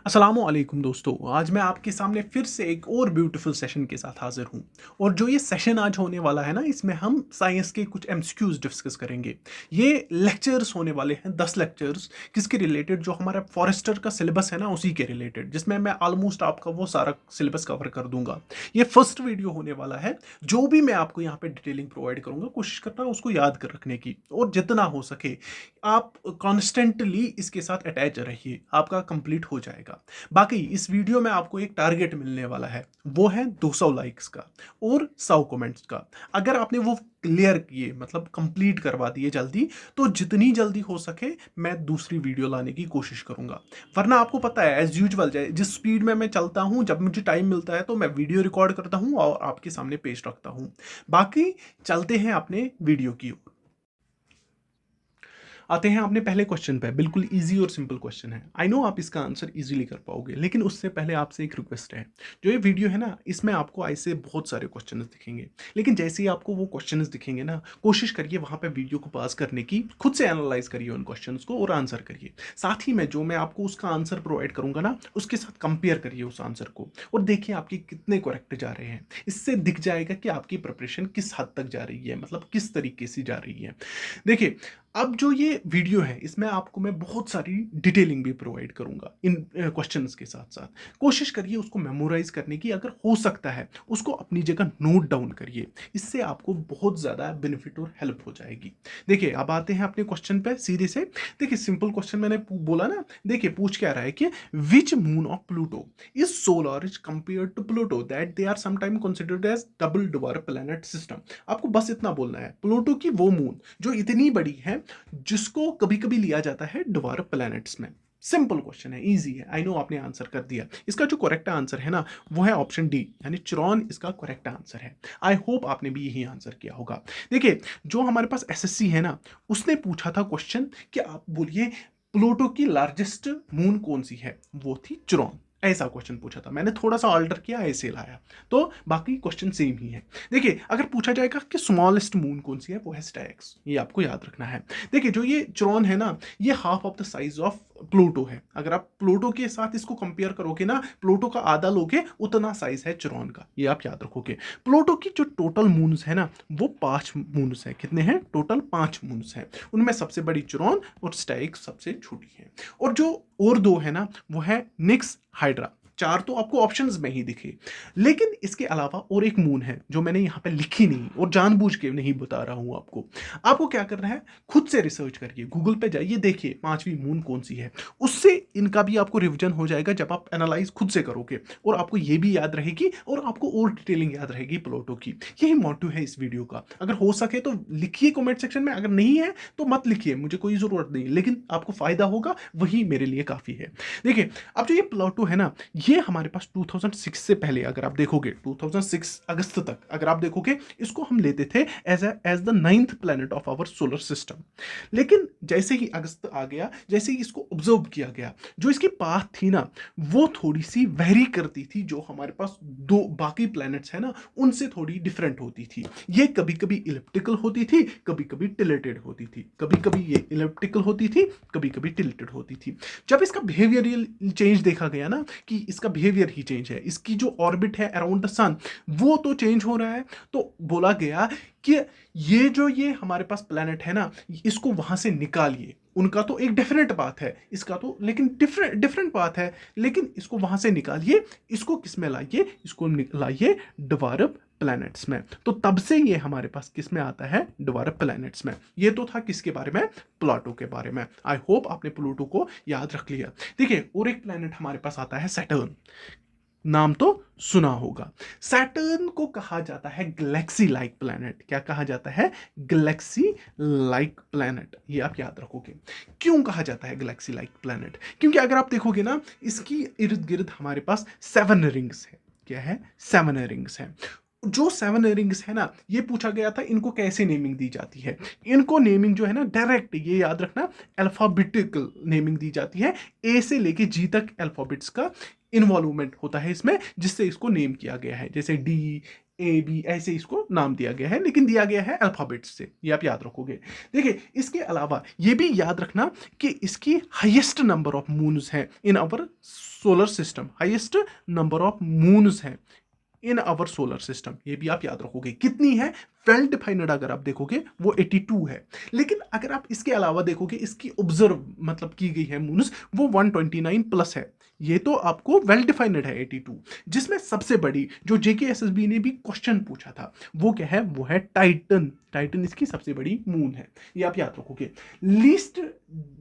अस्सलामुअलैकुम दोस्तों, आज मैं आपके सामने फिर से एक और ब्यूटीफुल सेशन के साथ हाज़िर हूँ। और जो ये सेशन आज होने वाला है ना, इसमें हम साइंस के कुछ एमसीक्यूज़ डिस्कस करेंगे। ये लेक्चर्स होने वाले हैं 10 लेक्चर्स, किसके रिलेटेड, जो हमारा फॉरेस्टर का सिलेबस है ना उसी के रिलेटेड, जिसमें मैं ऑलमोस्ट आपका वो सारा सिलेबस कवर कर दूँगा। ये फर्स्ट वीडियो होने वाला है, जो भी मैं आपको यहाँ पे डिटेलिंग प्रोवाइड करूँगा, कोशिश करना उसको याद कर रखने की, और जितना हो सके आप कॉन्स्टेंटली इसके साथ अटैच रहिए, आपका कंप्लीट हो जाएगा। बाकी इस वीडियो में आपको एक टारगेट मिलने वाला है, वो है 200 लाइक्स का और 100 कमेंट्स का। अगर आपने वो क्लियर किए, मतलब कंप्लीट करवा दिए जल्दी, तो जितनी जल्दी हो सके मैं दूसरी वीडियो लाने की कोशिश करूंगा। वरना आपको पता है, एज यूजुअल, जिस स्पीड में मैं चलता हूं, जब मुझे टाइम मिलता है तो मैं वीडियो रिकॉर्ड करता हूं और आपके सामने पेश रखता हूं। बाकी चलते हैं अपने वीडियो की ओर। आते हैं अपने पहले क्वेश्चन पे। बिल्कुल इजी और सिंपल क्वेश्चन है। आई नो आप इसका आंसर इजीली कर पाओगे, लेकिन उससे पहले आपसे एक रिक्वेस्ट है। जो ये वीडियो है ना, इसमें आपको ऐसे बहुत सारे क्वेश्चंस दिखेंगे, लेकिन जैसे ही आपको वो क्वेश्चंस दिखेंगे ना, कोशिश करिए वहां पे वीडियो को पॉज करने की, खुद से एनालाइज करिए उन क्वेश्चंस को और आंसर करिए। साथ ही में जो मैं आपको उसका आंसर प्रोवाइड करूंगा ना, उसके साथ कंपेयर करिए उस आंसर को, और देखिए आपके कितने करेक्ट जा रहे हैं। इससे दिख जाएगा कि आपकी प्रिपरेशन किस हद तक जा रही है, मतलब किस तरीके से जा रही है। देखिए, अब जो ये वीडियो है, इसमें आपको मैं बहुत सारी डिटेलिंग भी प्रोवाइड करूंगा इन क्वेश्चंस के साथ साथ। कोशिश करिए उसको मेमोराइज करने की, अगर हो सकता है उसको अपनी जगह नोट डाउन करिए। इससे आपको बहुत ज़्यादा बेनिफिट और हेल्प हो जाएगी। देखिए, अब आते हैं अपने क्वेश्चन पे सीधे से। देखिए, सिंपल क्वेश्चन मैंने बोला ना। देखिए, पूछ क्या रहा है कि which moon of Pluto is so large compare to Pluto that they are sometime considered as double dwarf planet system. आपको बस इतना बोलना है, प्लूटो की वो मून जो इतनी बड़ी है, जिसको कभी कभी लिया जाता है डवार्फ प्लैनेट्स में। सिंपल क्वेश्चन है, इजी है। आई नो आपने आंसर कर दिया। इसका जो करेक्ट आंसर है ना, वो है ऑप्शन डी, यानी चिरॉन इसका करेक्ट आंसर है। आई होप आपने भी यही आंसर किया होगा। देखिए, जो हमारे पास एसएससी है ना, उसने पूछा था क्वेश्चन कि आप बोलिए प्लूटो की लार्जेस्ट मून कौन सी है, वो थी चिरॉन। ऐसा क्वेश्चन पूछा था, मैंने थोड़ा सा ऑल्टर किया, ऐसे लाया। तो बाकी क्वेश्चन सेम ही है। देखिए, अगर पूछा जाएगा कि स्मॉलेस्ट मून कौन सी है, वो है स्टाइक्स। ये आपको याद रखना है। देखिए, जो ये चिरॉन है ना, ये half of the size of Pluto है। अगर आप प्लूटो के साथ इसको कंपेयर करोगे ना, प्लूटो का आधा लोगे, उतना साइज है चिरॉन का, ये आप याद रखोगे। प्लूटो की जो टोटल मून्स है ना, वो 5 मून्स है। कितने हैं टोटल? 5 मून्स है। उनमें सबसे बड़ी चिरॉन और स्टाइक्स सबसे छोटी है। और जो और दो है ना, वो है निक्स, हाइड्रा। 4 तो आपको ऑप्शंस में ही दिखे, लेकिन इसके अलावा और एक मून है जो मैंने यहां पे लिखी नहीं, और जानबूझ के नहीं बता रहा हूं आपको। आपको क्या करना है, खुद से रिसर्च करिए, गूगल पे जाइए, देखिए 5वीं मून कौन सी है। उससे इनका भी आपको रिवीजन हो जाएगा जब आप एनालाइज खुद से करोगे, और आपको ये भी याद रहेगी, और आपको और डिटेलिंग याद रहेगी प्लूटो की। यही मोटिव है इस वीडियो का। अगर हो सके तो लिखिए कमेंट सेक्शन में, अगर नहीं है तो मत लिखिए, मुझे कोई जरूरत नहीं, लेकिन आपको फायदा होगा वही मेरे लिए काफी है। देखिए, अब जो ये प्लूटो है ना, ये हमारे पास 2006 से पहले, अगर आप देखोगे 2006 अगस्त तक, अगर आप देखोगे, इसको हम लेते थे as the 9th planet of our solar system. लेकिन जैसे ही अगस्त आ गया, जैसे ही इसको ऑब्जर्व किया गया, जो इसकी पाथ थी ना, वो थोड़ी सी वेरी करती थी, जो हमारे पास दो बाकी प्लैनेट्स है ना, उनसे थोड़ी डिफरेंट होती थी। ये कभी कभी इलिप्टिकल होती थी, कभी कभी टिलेटेड होती थी। कभी कभी ये इलिप्टिकल होती थी, कभी कभी टिल्टेड होती थी। जब इसका बिहेवियरल चेंज देखा गया ना, कि इसका बिहेवियर ही चेंज है, इसकी जो ऑर्बिट है अराउंड द सन, वो तो चेंज हो रहा है, तो बोला गया कि ये हमारे पास प्लेनेट है ना, इसको वहां से निकालिए। उनका तो एक डेफिनेट बात है, इसका तो लेकिन डिफरेंट डिफरेंट बात है, लेकिन इसको वहां से निकालिए, इसको किस में लाइए, इसको लाइए डवार्फ प्लैनेट्स में। तो तब से ये हमारे पास किस में आता है, डवार्फ प्लैनेट्स में। ये तो था किसके बारे में, प्लूटो के बारे में। आई होप आपने प्लूटो को याद रख लिया। देखिए, और एक प्लैनेट हमारे पास आता है सैटर्न। नाम तो सुना होगा। सैटर्न को कहा जाता है गैलेक्सी लाइक प्लैनेट। क्या कहा जाता है? Galaxy like planet. ये आप याद रखोगे। क्यों कहा जाता है गैलेक्सी लाइक प्लैनेट? क्योंकि अगर आप देखोगे ना, इसकी इर्द गिर्द हमारे पास 7 रिंग्स है। क्या है? 7 रिंग्स है। जो 7 रिंग्स है ना, ये पूछा गया था इनको कैसे नेमिंग दी जाती है। इनको नेमिंग जो है ना, डायरेक्ट, ये याद रखना, अल्फाबेटिकल नेमिंग दी जाती है। ए से लेके जी तक अल्फाबेट्स का इन्वॉल्वमेंट होता है इसमें, जिससे इसको नेम किया गया है। जैसे डी, ए बी ऐसे इसको नाम दिया गया है, लेकिन दिया गया है अल्फाबेट्स से, ये आप याद रखोगे। देखिए इसके अलावा ये भी याद रखना कि इसकी हाईएस्ट नंबर ऑफ मून्स है in our solar system, highest number of moons है इन आवर सोलर सिस्टम, ये भी आप याद रखोगे। कितनी है वेल डिफाइंड अगर आप देखोगे वो 82 है, लेकिन अगर आप इसके अलावा देखोगे इसकी ऑब्जर्व मतलब की गई है मून्स वो 129 प्लस है। ये तो आपको वेल डिफाइंड है 82, जिसमें सबसे बड़ी जो जेकेएसएसबी ने भी क्वेश्चन पूछा था वो क्या है, वो है टाइटन। टाइटन इसकी सबसे बड़ी मून है, ये आप याद रखोगे। लीस्ट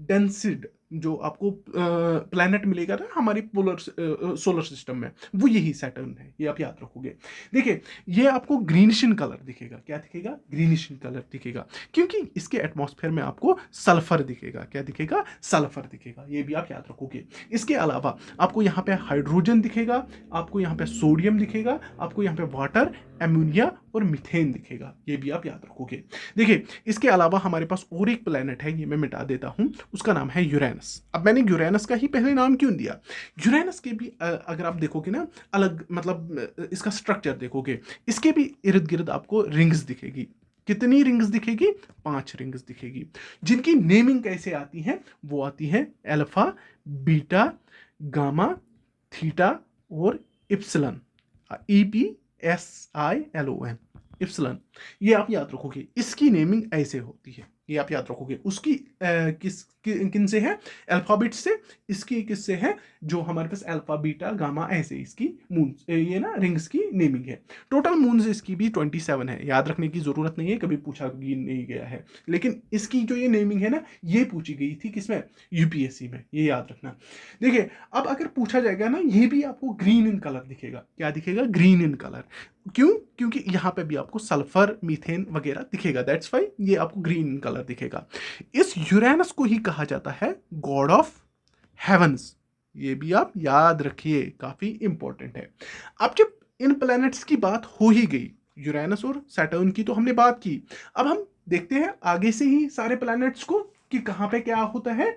डेंसिड जो आपको प्लैनेट मिलेगा ना हमारी पोलर सोलर सिस्टम में, वो यही सैटर्न है, ये आप याद रखोगे। देखिए ये आपको ग्रीनिश इन कलर दिखेगा, क्या दिखेगा, ग्रीनिश इन कलर दिखेगा, क्योंकि इसके एटमॉस्फेयर में आपको सल्फर दिखेगा, क्या दिखेगा, सल्फर दिखेगा, ये भी आप याद रखोगे। इसके अलावा आपको यहाँ पे हाइड्रोजन दिखेगा, आपको यहाँ पे सोडियम दिखेगा, आपको यहाँ पे वाटर, एमोनिया और मीथेन दिखेगा, ये भी आप याद रखोगे। देखिए इसके अलावा हमारे पास और एक प्लेनेट है, ये मैं मिटा देता हूं, उसका नाम है यूरेनस। अब मैंने यूरेनस का ही पहले नाम क्यों दिया, यूरेनस के भी अगर आप देखोगे ना अलग मतलब इसका स्ट्रक्चर देखोगे, इसके भी इर्द गिर्द आपको रिंग्स दिखेगी। कितनी रिंग्स दिखेगी, 5 रिंग्स दिखेगी, जिनकी नेमिंग कैसे आती है, वो आती है अल्फा, बीटा, गामा, थीटा और इप्सिलन, EPSILON, इप्सिलन, ये आप याद रखोगे। इसकी नेमिंग ऐसे होती है, ये आप याद रखोगे। उसकी किन से है, अल्फाबेट से, इसकी किससे है, जो हमारे पास अल्फा, बीटा, गामा ऐसे इसकी मून ये ना रिंग्स की नेमिंग है। टोटल मून्स इसकी भी 27 है, याद रखने की जरूरत नहीं है, कभी पूछा नहीं गया है, लेकिन इसकी जो ये नेमिंग है ना ये पूछी गई थी किसमें, यूपीएससी में, ये याद रखना। देखिए अब अगर पूछा जाएगा ना ये भी आपको ग्रीन इन कलर दिखेगा, क्या दिखेगा, ग्रीन इन कलर, क्यों, क्योंकि यहां पे भी आपको सल्फर, मीथेन वगैरह दिखेगा, दैट्स वाई ये आपको ग्रीन कलर दिखेगा। इस यूरेनस को ही कहा जाता है गॉड ऑफ हेवंस, ये भी आप याद रखिए, काफी इंपॉर्टेंट है। अब जब इन प्लैनेट्स की बात हो ही गई, यूरेनस और सैटर्न की तो हमने बात की, अब हम देखते हैं आगे से ही सारे प्लैनेट्स को कि कहां पे क्या होता है।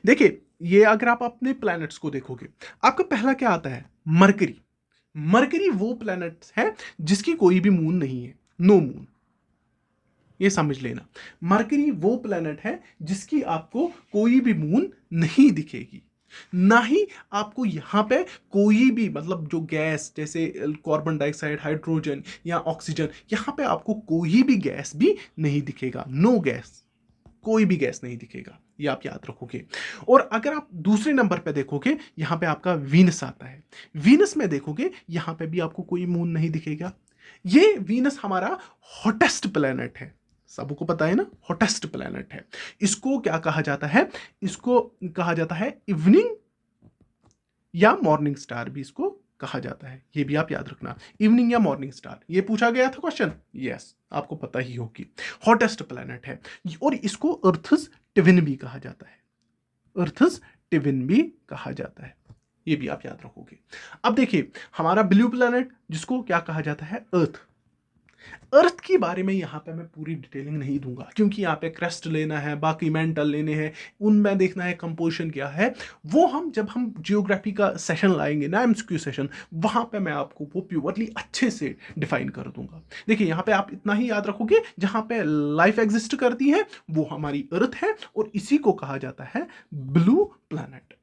देखिए ये अगर आप अपने प्लैनेट्स को देखोगे, आपका पहला क्या आता है, मरकरी। मरकरी वो प्लैनेट है जिसकी कोई भी मून नहीं है, नो मून, ये समझ लेना। मरकरी वो प्लैनेट है जिसकी आपको कोई भी मून नहीं दिखेगी, ना ही आपको यहां पे कोई भी मतलब जो गैस जैसे कार्बन डाइऑक्साइड, हाइड्रोजन या ऑक्सीजन, यहां पे आपको कोई भी गैस भी नहीं दिखेगा, नो गैस, कोई भी गैस नहीं दिखेगा, ये आप याद रखोगे। और अगर आप दूसरे नंबर पे देखोगे यहां पे आपका वीनस आता है, वीनस में देखोगे यहां पे भी आपको कोई मून नहीं दिखेगा। ये वीनस हमारा हॉटेस्ट प्लैनेट है, सबको पता है ना, हॉटेस्ट प्लैनेट है। इसको क्या कहा जाता है, इसको कहा जाता है इवनिंग या मॉर्निंग स्टार भी इसको कहा जाता है, ये भी आप याद रखना, इवनिंग या मॉर्निंग स्टार, ये पूछा गया था क्वेश्चन, यस आपको पता ही होगी। हॉटेस्ट प्लैनेट है और इसको अर्थस ट्विन भी कहा जाता है, अर्थस ट्विन भी कहा जाता है, ये भी आप याद रखोगे। अब देखिए हमारा ब्लू प्लैनेट जिसको क्या कहा जाता है, अर्थ। अर्थ के बारे में यहाँ पे मैं पूरी डिटेलिंग नहीं दूंगा, क्योंकि यहाँ पे क्रस्ट लेना है, बाकी मेंटल लेने हैं, उनमें देखना है कंपोजिशन क्या है, वो हम जब हम जियोग्राफी का सेशन लाएंगे ना, एमसीक्यू सेशन, वहां पे मैं आपको वो प्योरली अच्छे से डिफाइन कर दूंगा। देखिए यहाँ पे आप इतना ही याद रखोगे, जहां पे लाइफ एग्जिस्ट करती है वो हमारी अर्थ है और इसी को कहा जाता है ब्लू प्लैनेट।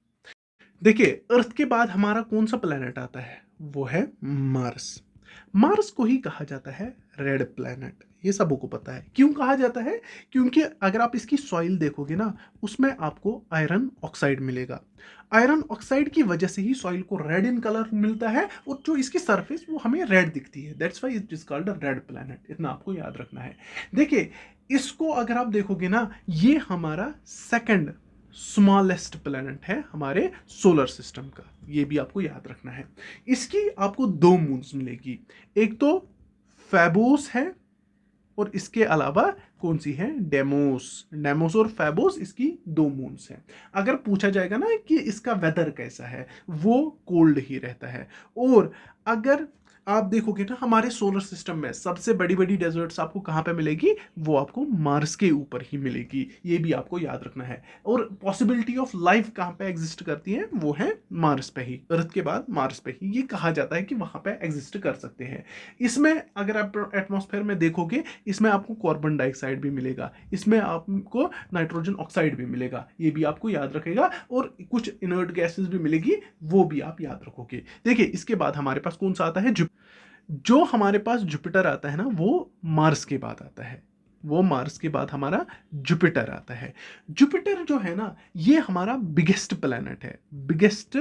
देखिए अर्थ के बाद हमारा कौन सा प्लैनेट आता है, वो है मार्स। मार्स को ही कहा जाता है रेड प्लैनेट, ये सबों को पता है। क्यों कहा जाता है, क्योंकि अगर आप इसकी सॉइल देखोगे ना उसमें आपको आयरन ऑक्साइड मिलेगा, आयरन ऑक्साइड की वजह से ही सॉइल को रेड इन कलर मिलता है और जो इसकी सरफेस वो हमें रेड दिखती है, that's why it is called a red planet, इतना आपको याद रखना है। देखिए इसको अगर आप देखोगे ना ये हमारा सेकंड स्मॉलेस्ट प्लैनेट है हमारे सोलर सिस्टम का, ये भी आपको याद रखना है। इसकी आपको 2 मून्स मिलेगी, एक तो फेबोस है और इसके अलावा कौन सी है, डेमोस। डेमोस और फेबोस इसकी 2 मून्स हैं। अगर पूछा जाएगा ना कि इसका वेदर कैसा है, वो कोल्ड ही रहता है। और अगर आप देखोगे ना हमारे सोलर सिस्टम में सबसे बड़ी बड़ी डेजर्ट्स आपको कहाँ पे मिलेगी, वो आपको मार्स के ऊपर ही मिलेगी, ये भी आपको याद रखना है। और पॉसिबिलिटी ऑफ लाइफ कहाँ पे एग्जिस्ट करती है, वो है मार्स पे ही, अर्थ के बाद मार्स पे ही ये कहा जाता है कि वहाँ पे एग्जिस्ट कर सकते हैं। इसमें अगर आप एटमॉस्फेयर में देखोगे, इसमें आपको कार्बन डाइऑक्साइड भी मिलेगा, इसमें आपको नाइट्रोजन ऑक्साइड भी मिलेगा, ये भी आपको याद रखेगा, और कुछ इनर्ट गैसेस भी मिलेगी, वो भी आप याद रखोगे। देखिए इसके बाद हमारे पास कौन सा आता है, जो हमारे पास जुपिटर आता है ना, वो मार्स के बाद आता है, वो मार्स के बाद हमारा जुपिटर आता है। जुपिटर जो है ना, ये हमारा बिगेस्ट प्लैनेट है, बिगेस्ट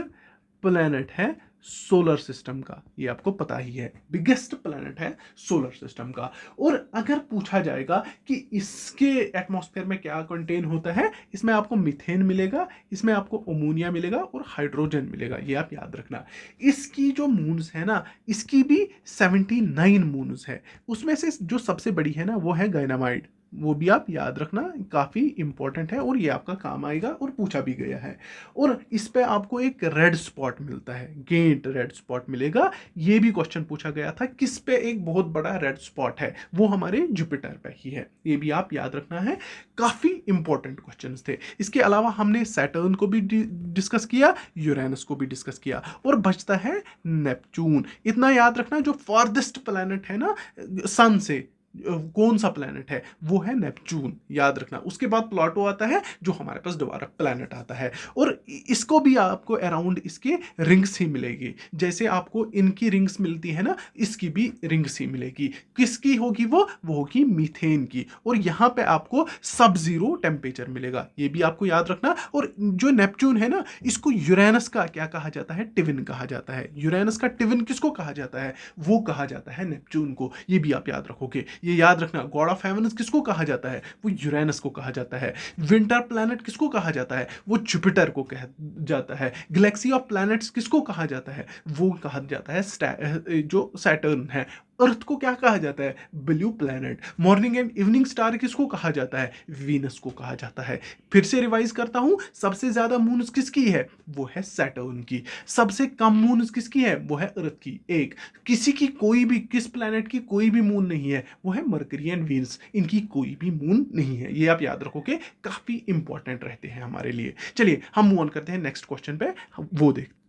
प्लैनेट है सोलर सिस्टम का, ये आपको पता ही है, बिगेस्ट प्लैनेट है सोलर सिस्टम का। और अगर पूछा जाएगा कि इसके एटमॉस्फेयर में क्या कंटेन होता है, इसमें आपको मीथेन मिलेगा, इसमें आपको अमोनिया मिलेगा और हाइड्रोजन मिलेगा, ये आप याद रखना। इसकी जो मून्स है ना, इसकी भी 79 मून्स है, उसमें से जो सबसे बड़ी है ना, वो है गाइनामाइड, वो भी आप याद रखना, काफी इंपॉर्टेंट है और ये आपका काम आएगा और पूछा भी गया है। और इस पे आपको एक रेड स्पॉट मिलता है, गेंट रेड स्पॉट मिलेगा, ये भी क्वेश्चन पूछा गया था, किस पे एक बहुत बड़ा रेड स्पॉट है, वो हमारे जुपिटर पे ही है, ये भी आप याद रखना है। काफी इंपॉर्टेंट क्वेश्चंस थे। इसके अलावा हमने सैटर्न को भी डिस्कस किया, यूरेनस को भी डिस्कस किया, और बचता है नेपच्यून। इतना याद रखना, जो फार्देस्ट प्लैनेट है ना सन से, कौन सा प्लैनेट है, वो है नेपच्यून, याद रखना। उसके बाद प्लूटो आता है, जो हमारे पास दोबारा प्लैनेट आता है, और इसको भी आपको अराउंड इसके रिंग्स ही मिलेगी, जैसे आपको इनकी रिंग्स मिलती है ना, इसकी भी रिंग्स ही मिलेगी। किसकी होगी वो होगी मीथेन की, और यहाँ पे आपको सब जीरो टेम्परेचर मिलेगा, ये भी आपको याद रखना। और जो नेपच्यून है ना, इसको यूरेनस का क्या कहा जाता है, टिविन कहा जाता है। यूरेनस का टिविन किसको कहा जाता है, वो कहा जाता है नेपच्यून को, ये भी आप याद रखोगे। ये याद रखना, गॉड ऑफ हेवंस किसको कहा जाता है, वो यूरेनस को कहा जाता है। विंटर प्लैनेट किसको कहा जाता है, वो जुपिटर को कहा जाता है। गैलेक्सी ऑफ प्लैनेट्स किसको कहा जाता है, वो कहा जाता है जो सैटर्न है। अर्थ को क्या कहा जाता है, blue planet. Morning and evening star किसको कहा जाता है, वीनस को कहा जाता है। फिर से रिवाइज करता हूं, सबसे ज्यादा मून्स किसकी है, वो है सैटर्न की। सबसे कम मून्स किसकी है, वो है अर्थ की, एक। किसी की कोई भी, किस प्लैनेट की कोई भी मून नहीं है, वो है मरकरी एंड वीनस, इनकी कोई भी मून नहीं है, ये आप याद रखोगे, काफी इंपॉर्टेंट रहते हैं हमारे लिए। चलिए हम मूव ऑन करते हैं नेक्स्ट क्वेश्चन पे, वो देखते।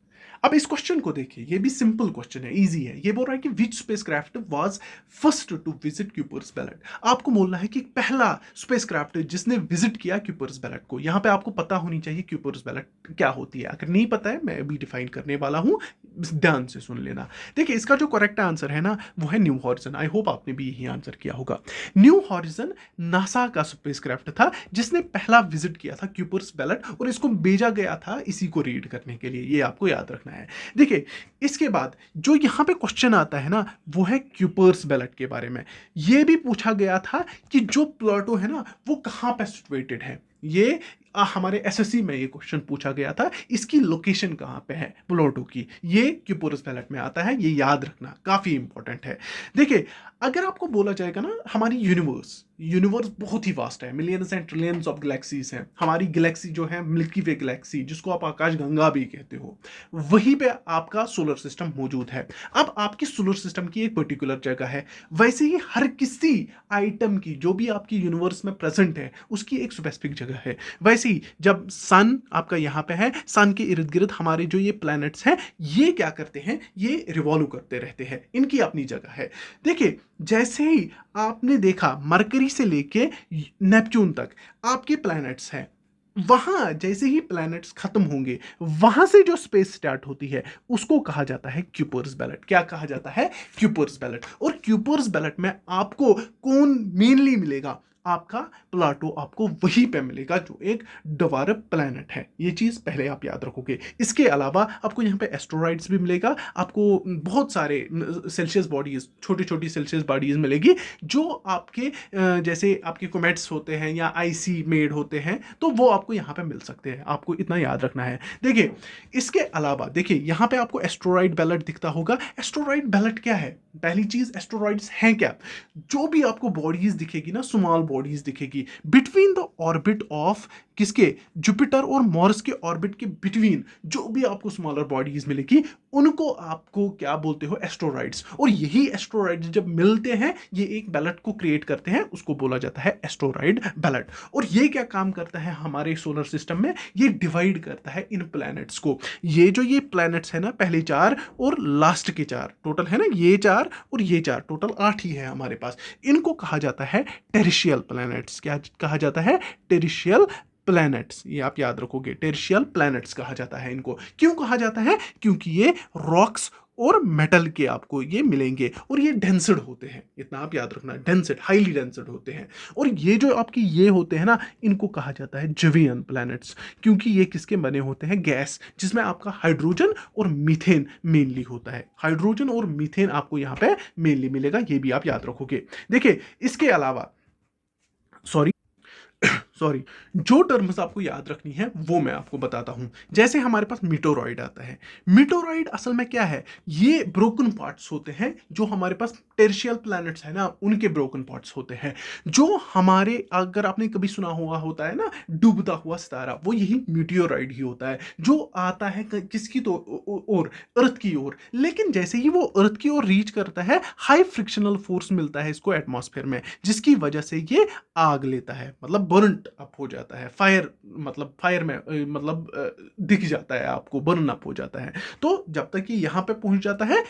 अब इस क्वेश्चन को देखिए, ये भी सिंपल क्वेश्चन है, इजी है। ये बोल रहा है कि which spacecraft was first to visit Kuiper's belt. आपको बोलना है कि पहला स्पेसक्राफ्ट जिसने विजिट किया क्यूपर्स बेल्ट को। यहां पे आपको पता होनी चाहिए क्यूपर्स बेल्ट क्या होती है, अगर नहीं पता है मैं अभी डिफाइन करने वाला हूं, ध्यान से सुन लेना। देखिए इसका जो करेक्ट आंसर है ना, वो है न्यू हॉरिजन। आई होप आपने भी यही आंसर किया होगा। न्यू हॉरिजन नासा का स्पेसक्राफ्ट था, जिसने पहला विजिट किया था क्यूपर्स बेल्ट, और इसको भेजा गया था इसी को रीड करने के लिए, ये आपको याद रखना है। देखिए इसके बाद जो यहां पे क्वेश्चन आता है ना, वो है क्यूपर्स बेल्ट के बारे में। ये भी पूछा गया था कि जो प्लूटो है ना, वो कहां पे सिचुएटेड है। ये हमारे एसएससी में ये क्वेश्चन पूछा गया था, इसकी लोकेशन कहां पे है प्लूटो की, ये क्यूपर्स बेल्ट में आता है, ये याद रखना, काफी इंपॉर्टेंट है। देखिए अगर आपको बोला जाएगा ना, हमारी यूनिवर्स बहुत ही वास्ट है, millions and trillions of galaxies हैं। हमारी गैलेक्सी जो है मिल्की वे गैलेक्सी, जिसको आप आकाश गंगा भी कहते हो, वहीं पे आपका सोलर सिस्टम मौजूद है। अब आपकी सोलर सिस्टम की एक पर्टिकुलर जगह है, वैसे ही हर किसी आइटम की जो भी आपकी यूनिवर्स में प्रेजेंट है, उसकी एक स्पेसिफिक जगह है। वैसे ही जब सन आपका यहाँ पे है, सन के इर्द गिर्द हमारे जो ये प्लैनेट्स हैं, ये क्या करते हैं, ये रिवॉल्व करते रहते हैं, इनकी अपनी जगह है। देखिए जैसे ही आपने देखा मरकरी से लेके नेपच्यून तक आपके प्लैनेट्स हैं, वहां जैसे ही प्लैनेट्स खत्म होंगे, वहां से जो स्पेस स्टार्ट होती है, उसको कहा जाता है क्यूपर्स बेल्ट। क्या कहा जाता है, क्यूपर्स बेल्ट। और क्यूपर्स बेल्ट में आपको कौन मेनली मिलेगा, आपका प्लूटो आपको वहीं पे मिलेगा, जो एक डवार्फ प्लैनेट है। ये चीज पहले आप याद रखोगे। इसके अलावा आपको यहाँ पे एस्ट्रॉइड्स भी मिलेगा, आपको बहुत सारे सेल्सियस बॉडीज, छोटी छोटी सेल्सियस बॉडीज मिलेगी, जो आपके जैसे आपके कोमेट्स होते हैं या आईसी मेड होते हैं, तो वो आपको यहाँ पे मिल सकते हैं, आपको इतना याद रखना है। देखिए इसके अलावा देखिए यहाँ पे आपको एस्ट्रॉइड बेल्ट दिखता होगा। एस्ट्रॉइड बेल्ट क्या है, पहली चीज एस्ट्रॉइड्स हैं क्या, जो भी आपको बॉडीज दिखेगी ना, स्मॉल बॉडीज दिखेगी बिटवीन द ऑर्बिट ऑफ किसके, जुपिटर और मार्स के ऑर्बिट के बिटवीन, जो भी आपको स्मॉलर बॉडीज मिलेगी, उनको आपको क्या बोलते हो, एस्टेरॉइड्स। और यही एस्टेरॉइड्स जब मिलते हैं ये एक बेल्ट को क्रिएट करते हैं, उसको बोला जाता है एस्टेरॉइड बेल्ट। और ये क्या काम करता है हमारे सोलर सिस्टम में, ये डिवाइड करता है इन प्लैनेट्स को। ये प्लैनेट्स है ना, पहले 4 और लास्ट के 4 टोटल है ना, ये 4 और ये 4 टोटल 8 ही है हमारे पास। इनको कहा जाता है टेरिशियल प्लैनेट्स। क्या कहा जाता है, टेरिशियल प्लैनेट्स। ये आप याद रखोगे, टेरिशियल प्लैनेट्स कहा जाता है इनको। क्यों कहा जाता है, क्योंकि ये रॉक्स और मेटल के आपको ये मिलेंगे और ये डेंस्ड होते हैं, इतना आप याद रखना, डेंस्ड, हाईली डेंस्ड होते हैं। और ये जो आपकी ये होते हैं ना, इनको कहा जाता है जवियन प्लैनेट्स, क्योंकि ये किसके बने होते हैं, गैस, जिसमें आपका हाइड्रोजन और मीथेन मेनली होता है। हाइड्रोजन और मीथेन आपको यहाँ पे मेनली मिलेगा, ये भी आप याद रखोगे। देखिए इसके अलावा, सॉरी सॉरी, जो टर्म्स आपको याद रखनी है वो मैं आपको बताता हूं। जैसे हमारे पास मीटोरॉइड आता है। मीटोरॉइड असल में क्या है, ये ब्रोकन पार्ट्स होते हैं जो हमारे पास टेरिशियल प्लैनेट्स है ना, उनके ब्रोकन पार्ट्स होते हैं। जो हमारे, अगर आपने कभी सुना हुआ होता है ना डूबता हुआ सितारा, वो यही मीटियोराइड ही होता है, जो आता है किसकी तो और अर्थ की ओर। लेकिन जैसे ही वो अर्थ की ओर रीच करता है, हाई फ्रिक्शनल फोर्स मिलता है इसको एटमॉस्फेयर में, जिसकी वजह से ये आग लेता है, मतलब बर्न अप हो जाता है। फायर मतलब फायर में दिख जाता है आपको, बर्न अप हो जाता है। तो जब तक कि यहां पे पहुंच जाता है,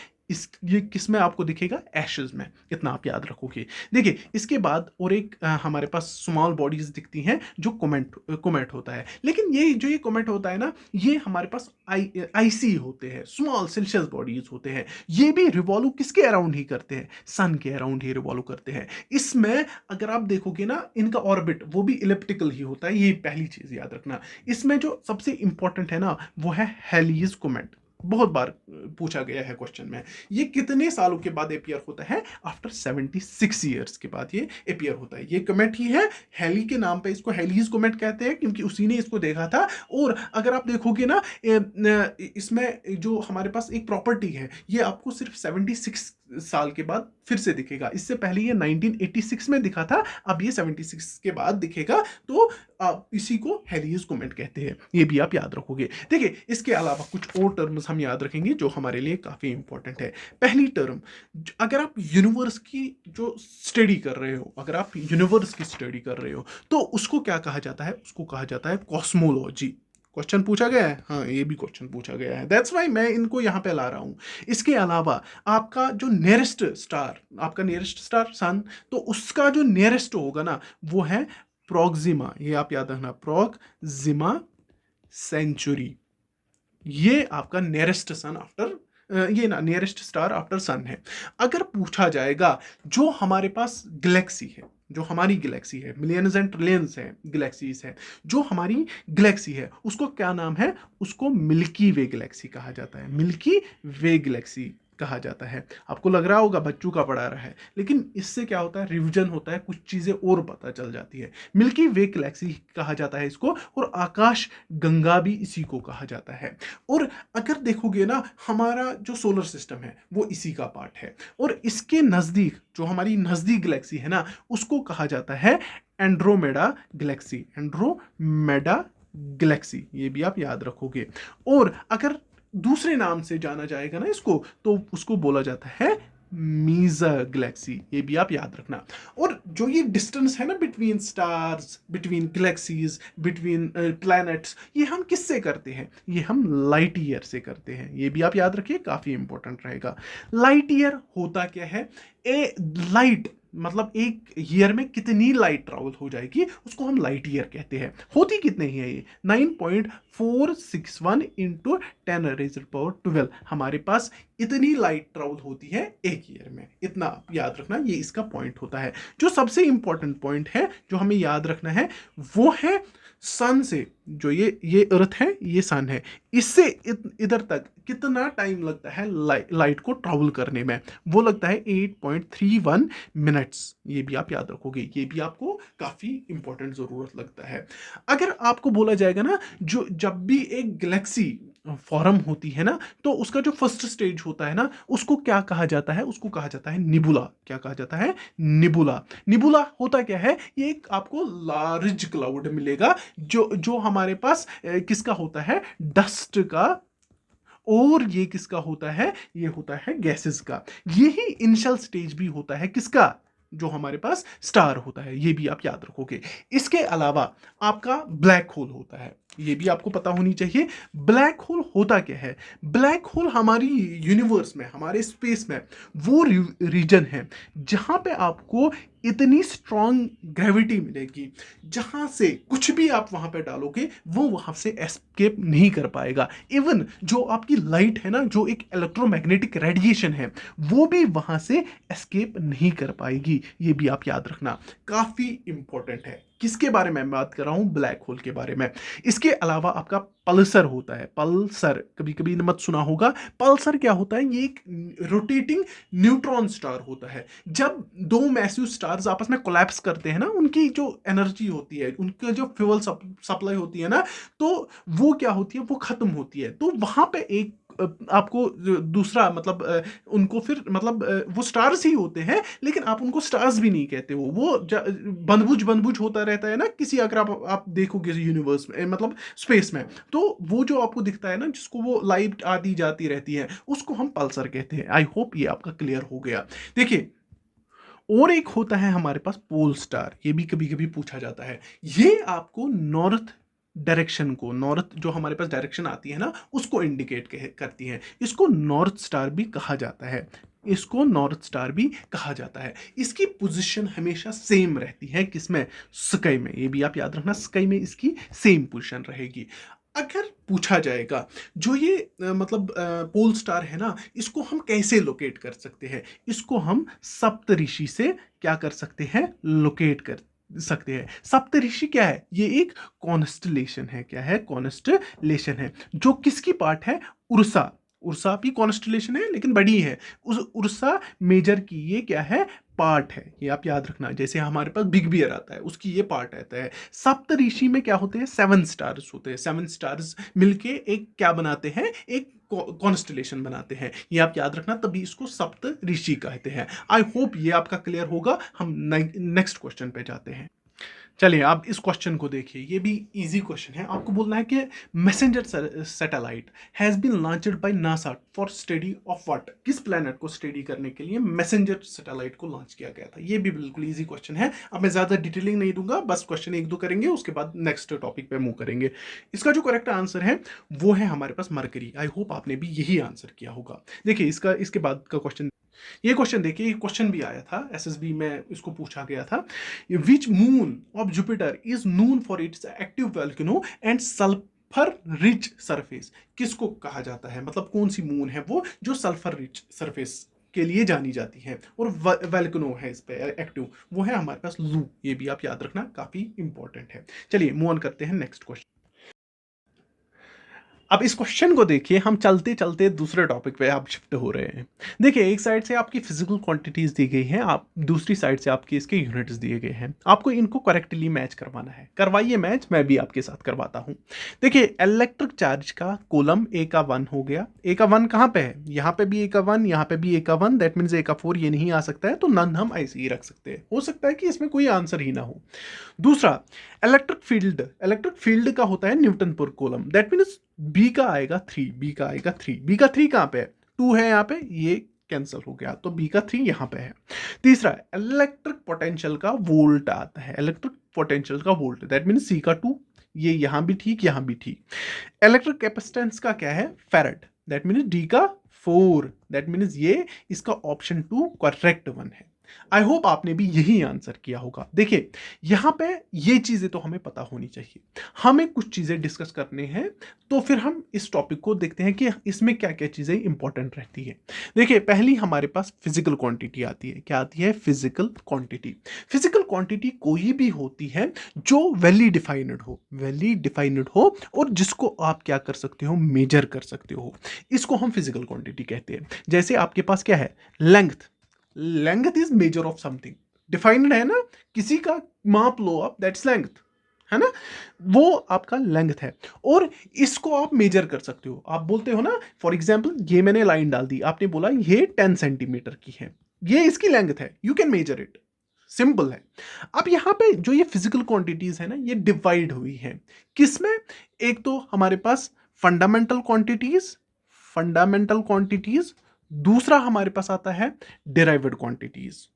ये किस में आपको दिखेगा, एशेस में, इतना आप याद रखोगे। देखिए इसके बाद और एक हमारे पास स्मॉल बॉडीज दिखती हैं जो कोमेट होता है। लेकिन ये कोमेट होता है ना, ये हमारे पास आईसी होते हैं, स्मॉल सिल्शियस बॉडीज होते हैं। ये भी रिवॉल्व किसके अराउंड ही करते हैं, सन के अराउंड ही रिवॉल्व करते हैं। इसमें अगर आप देखोगे ना, इनका ऑर्बिट वो भी इलिप्टिकल ही होता है, ये पहली चीज याद रखना। इसमें जो सबसे इंपॉर्टेंट है ना, वो है हेलियस कोमेट। बहुत बार पूछा गया है क्वेश्चन में, ये कितने सालों के बाद अपियर होता है, आफ्टर 76 ईयर्स के बाद ये अपियर होता है। ये कमेट ही है, हेली के नाम पे इसको हेलीज कमेट कहते हैं, क्योंकि उसी ने इसको देखा था। और अगर आप देखोगे ना, इसमें जो हमारे पास एक प्रॉपर्टी है, ये आपको सिर्फ 76 साल के बाद फिर से दिखेगा। इससे पहले ये 1986 में दिखा था, अब ये 76 के बाद दिखेगा। तो इसी को हेलियस कोमेट कहते हैं, ये भी आप याद रखोगे। देखिए इसके अलावा कुछ और टर्म्स हम याद रखेंगे जो हमारे लिए काफी इंपॉर्टेंट है। पहली टर्म, अगर आप यूनिवर्स की जो स्टडी कर रहे हो, अगर आप यूनिवर्स की स्टडी कर रहे हो, तो उसको क्या कहा जाता है, उसको कहा जाता है कॉस्मोलॉजी। क्वेश्चन पूछा गया है, हाँ ये भी क्वेश्चन पूछा गया है, दैट्स वाई मैं इनको यहां पे ला रहा हूं। इसके अलावा आपका जो नियरेस्ट स्टार, आपका नियरेस्ट स्टार सन, तो उसका जो नियरेस्ट होगा ना, वो है प्रोक्सिमा। ये आप याद रखना, प्रोक्सिमा सेंचुरी। ये आपका नियरेस्ट सन आफ्टर, ये ना नियरेस्ट स्टार आफ्टर सन है। अगर पूछा जाएगा जो हमारे पास गैलेक्सी है, जो हमारी गैलेक्सी है, मिलियंस एंड ट्रिलियंस है गैलेक्सीज है, जो हमारी गैलेक्सी है उसको क्या नाम है, उसको मिल्की वे गैलेक्सी कहा जाता है। मिल्की वे गैलेक्सी कहा जाता है। आपको लग रहा होगा बच्चों का पढ़ा रहा है, लेकिन इससे क्या होता है, रिवीजन होता है, कुछ चीजें और पता चल जाती है। मिल्की वे गैलेक्सी कहा जाता है इसको, और आकाश गंगा भी इसी को कहा जाता है। और अगर देखोगे ना, हमारा जो सोलर सिस्टम है वो इसी का पार्ट है। और इसके नजदीक जो हमारी नजदीक गैलेक्सी है ना, उसको कहा जाता है एंड्रोमेडा गैलेक्सी। एंड्रोमेडा गैलेक्सी, ये भी आप याद रखोगे। और अगर दूसरे नाम से जाना जाएगा ना इसको, तो उसको बोला जाता है मीजा गैलेक्सी। ये भी आप याद रखना। और जो ये डिस्टेंस है ना between stars, between galaxies, between planets, ये हम किससे करते हैं, ये हम लाइट ईयर से करते हैं। ये भी आप याद रखिए, काफी इंपॉर्टेंट रहेगा। लाइट ईयर होता क्या है, ए लाइट मतलब एक ईयर में कितनी लाइट ट्रैवल हो जाएगी, उसको हम लाइट ईयर कहते हैं। होती कितने ही है ये, 9.461 इंटू 10⁻12 हमारे पास इतनी लाइट ट्रैवल होती है एक ईयर में। इतना याद रखना, ये इसका पॉइंट होता है। जो सबसे इंपॉर्टेंट पॉइंट है जो हमें याद रखना है, वो है सन से, जो ये अर्थ है, ये सन है, इससे इधर तक कितना टाइम लगता है लाइट को ट्रैवल करने में, वो लगता है 8.31 मिनट्स। ये भी आप याद रखोगे, ये भी आपको काफी इंपॉर्टेंट जरूरत लगता है। अगर आपको बोला जाएगा ना, जो जब भी एक गैलेक्सी फॉर्म होती है ना, तो उसका जो फर्स्ट स्टेज होता है ना, उसको क्या कहा जाता है, उसको कहा जाता है निबुला। क्या कहा जाता है, निबुला। निबुला होता क्या है, ये एक आपको लार्ज क्लाउड मिलेगा जो जो हमारे पास किसका होता है, डस्ट का और ये किसका होता है? ये होता है गैसेस का। यही इनिशियल स्टेज भी होता है किसका? जो हमारे पास स्टार होता है, ये भी आप याद रखोगे। इसके अलावा आपका ब्लैक होल होता है, ये भी आपको पता होनी चाहिए। ब्लैक होल होता क्या है? ब्लैक होल हमारी यूनिवर्स में, हमारे स्पेस में वो रीजन है जहां पे आपको इतनी स्ट्रॉन्ग ग्रेविटी मिलेगी, जहां से कुछ भी आप वहां पे डालोगे वो वहां से एस्केप नहीं कर पाएगा। इवन जो आपकी लाइट है ना, जो एक इलेक्ट्रोमैग्नेटिक रेडिएशन है, वो भी वहां से एस्केप नहीं कर पाएगी। ये भी आप याद रखना, काफी इंपॉर्टेंट है। किसके बारे में मैं बात कर रहा हूं? ब्लैक होल के बारे में। इसके अलावा आपका पल्सर होता है। पल्सर कभी कभी मत सुना होगा। पल्सर क्या होता है? ये एक रोटेटिंग न्यूट्रॉन स्टार होता है। जब दो मैसिव स्टार्स आपस में कोलैप्स करते हैं ना, उनकी जो एनर्जी होती है, उनका जो फ्यूल सप्लाई होती है ना, तो वो क्या होती है? वो खत्म होती है। तो वहां पे एक आपको दूसरा मतलब उनको फिर मतलब वो स्टार्स ही होते हैं, लेकिन आप उनको स्टार्स भी नहीं कहते हो। वो बनबुझ बनबुझ होता रहता है ना, किसी अगर आप देखोगे यूनिवर्स में, मतलब स्पेस में, तो वो जो आपको दिखता है ना, जिसको वो लाइट आती जाती रहती है, उसको हम पल्सर कहते हैं। आई होप ये आपका क्लियर हो गया। देखिए, और एक होता है हमारे पास पोल स्टार। ये भी कभी कभी पूछा जाता है। ये आपको नॉर्थ डायरेक्शन को, नॉर्थ जो हमारे पास डायरेक्शन आती है ना, उसको इंडिकेट करती है। इसको नॉर्थ स्टार भी कहा जाता है। इसको नॉर्थ स्टार भी कहा जाता है। इसकी पोजीशन हमेशा सेम रहती है, किसमें? स्काई में। ये भी आप याद रखना, स्काई में इसकी सेम पोजीशन रहेगी। अगर पूछा जाएगा जो ये मतलब पोल स्टार है ना, इसको हम कैसे लोकेट कर सकते हैं? इसको हम सप्तऋषि से क्या कर सकते हैं? लोकेट कर सकते हैं। सप्तऋषि क्या है? ये एक कॉन्स्टलेशन है। क्या है? कॉन्स्टलेशन है। जो किसकी पार्ट है? उर्सा। उर्सा भी कॉन्स्टलेशन है, लेकिन बड़ी है। उस उर्सा मेजर की ये क्या है? पार्ट है। ये आप याद रखना। जैसे हमारे पास बिग बियर आता है, उसकी ये पार्ट आता है। सप्तऋषि में क्या होते हैं? 7 स्टार्स होते हैं। 7 स्टार्स मिलके एक क्या बनाते हैं? एक कॉन्स्टलेशन बनाते हैं। ये आप याद रखना, तभी इसको सप्त ऋषि कहते हैं। आई होप ये आपका क्लियर होगा। हम नेक्स्ट क्वेश्चन पे जाते हैं। चलिए, आप इस क्वेश्चन को देखिए। ये भी इजी क्वेश्चन है। आपको बोलना है कि Messenger satellite has been launched by NASA for study of what? किस प्लेनेट को स्टडी करने के लिए मैसेंजर सैटेलाइट को लॉन्च किया गया था? ये भी बिल्कुल इजी क्वेश्चन है। अब मैं ज्यादा डिटेलिंग नहीं दूंगा, बस क्वेश्चन एक दो करेंगे, उसके बाद नेक्स्ट टॉपिक पे मूव करेंगे। इसका जो करेक्ट आंसर है वो है हमारे पास मरकरी। आई होप आपने भी यही आंसर किया होगा। देखिए, इसके बाद का क्वेश्चन, ये क्वेश्चन देखिए, ये क्वेश्चन भी आया था एसएसबी में, इसको पूछा गया था। Which moon of Jupiter is known for its active volcano and sulphur rich surface? किसको कहा जाता है? मतलब कौन सी मून है वो जो सल्फर रिच सरफेस के लिए जानी जाती है और वोल्केनो है इस पे एक्टिव? वो है हमारे पास लू। ये भी आप याद रखना, काफी इंपॉर्टेंट है। चलिए मूव ऑन करते हैं नेक्स्ट क्वेश्चन। अब इस क्वेश्चन को देखिए, हम चलते चलते दूसरे टॉपिक पे आप शिफ्ट हो रहे हैं। देखिए, एक साइड से आपकी फिजिकल क्वांटिटीज दी गई हैं, आप दूसरी साइड से आपके इसके यूनिट्स दिए गए हैं। आपको इनको करेक्टली मैच करवाना है। करवाइए मैच, मैं भी आपके साथ करवाता हूं। देखिए, इलेक्ट्रिक चार्ज का कोलम ए का 1 हो गया। ए का 1 कहां पे है? यहां पे भी ए का 1, यहां पे भी ए का 1, दैट मीन्स ए का 4 ये नहीं आ सकता है, तो नन हम ऐसे ही रख सकते हैं। हो सकता है कि इसमें कोई आंसर ही ना हो। दूसरा, इलेक्ट्रिक फील्ड का होता है न्यूटन पर कूलम, दैट मीन्स बी का आएगा 3। बी का आएगा 3। बी का 3 कहां पे है? 2 है यहां पे, ये कैंसिल हो गया, तो बी का 3 यहां पे है। तीसरा, इलेक्ट्रिक पोटेंशियल का वोल्ट आता है। इलेक्ट्रिक पोटेंशियल का वोल्ट, दैट मीन्स सी का 2, ये यहां भी ठीक, यहां भी ठीक। इलेक्ट्रिक कैपेसिटेंस का क्या है? फैराड, दैट मीन्स डी का 4, दैट मीन्स ये इसका ऑप्शन 2 करेक्ट वन है। आई होप आपने भी यही आंसर किया होगा। देखिए, यहां पे ये चीजें तो हमें पता होनी चाहिए। हमें कुछ चीजें डिस्कस करनी है, तो फिर हम इस टॉपिक को देखते हैं कि इसमें क्या क्या चीजें इंपॉर्टेंट रहती है। देखिए, पहली हमारे पास फिजिकल क्वांटिटी आती है। क्या आती है? Physical quantity. फिजिकल क्वांटिटी कोई भी होती है जो वेली डिफाइंड हो और जिसको आप क्या कर सकते हो? मेजर कर सकते हो। इसको हम फिजिकल क्वांटिटी कहते हैं। जैसे आपके पास क्या है? Length is measure of something. Defined है ना, किसी का माप लो आप, दैट्स लेंथ, है ना? वो आपका लेंथ है, और इसको आप मेजर कर सकते हो। आप बोलते हो ना, फॉर एग्जांपल ये मैंने लाइन डाल दी, आपने बोला ये 10 सेंटीमीटर की है, ये इसकी लेंथ है, you can measure it. Simple है। अब यहां पे जो ये फिजिकल क्वांटिटीज है ना, ये डिवाइड हुई है किसमें? एक तो हमारे पास फंडामेंटल क्वांटिटीज, फंडामेंटल क्वांटिटीज, दूसरा हमारे पास आता है डिराइव्ड क्वांटिटीज,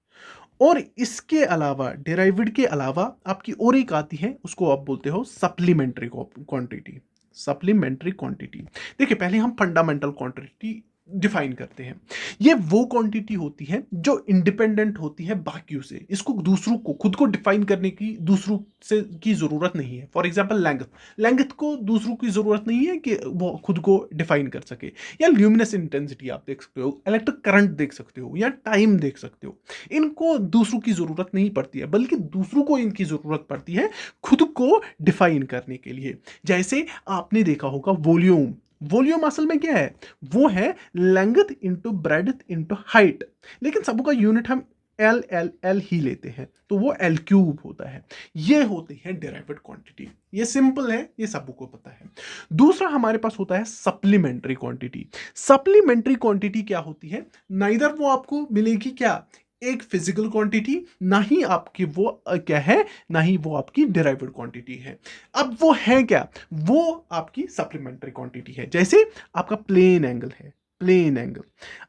और इसके अलावा डिराइव्ड के अलावा आपकी और एक आती है, उसको आप बोलते हो सप्लीमेंट्री क्वांटिटी। सप्लीमेंट्री क्वांटिटी, देखिए पहले हम फंडामेंटल क्वांटिटी डिफाइन करते हैं। ये वो क्वांटिटी होती है जो इंडिपेंडेंट होती है बाकियों से, इसको दूसरों को, खुद को डिफाइन करने की दूसरों से की जरूरत नहीं है। फॉर एग्जांपल लेंथ, लेंथ को दूसरों की जरूरत नहीं है कि वो खुद को डिफाइन कर सके। या ल्यूमिनस इंटेंसिटी आप देख सकते हो, इलेक्ट्रिक करंट देख सकते हो, या टाइम देख सकते हो। इनको दूसरों की जरूरत नहीं पड़ती है, बल्कि दूसरों को इनकी जरूरत पड़ती है खुद को डिफाइन करने के लिए। जैसे आपने देखा होगा वॉल्यूम, वॉल्यूम असल में क्या है, वो है length into breadth into height, लेकिन सबका यूनिट हम एल एल एल ही लेते हैं, तो वो एल क्यूब होता है। ये होती है डिराइव्ड क्वांटिटी, ये सिंपल है, ये सबको पता है। दूसरा हमारे पास होता है सप्लीमेंट्री क्वांटिटी। सप्लीमेंट्री क्वांटिटी क्या होती है, नाइदर वो आपको मिलेगी क्या एक फिजिकल क्वांटिटी, ना ही आपकी वो क्या है, ना ही वो आपकी डिराइव्ड क्वांटिटी है। अब वो है क्या, वो आपकी सप्लीमेंट्री क्वांटिटी है। जैसे आपका प्लेन एंगल है, प्लेन एंगल,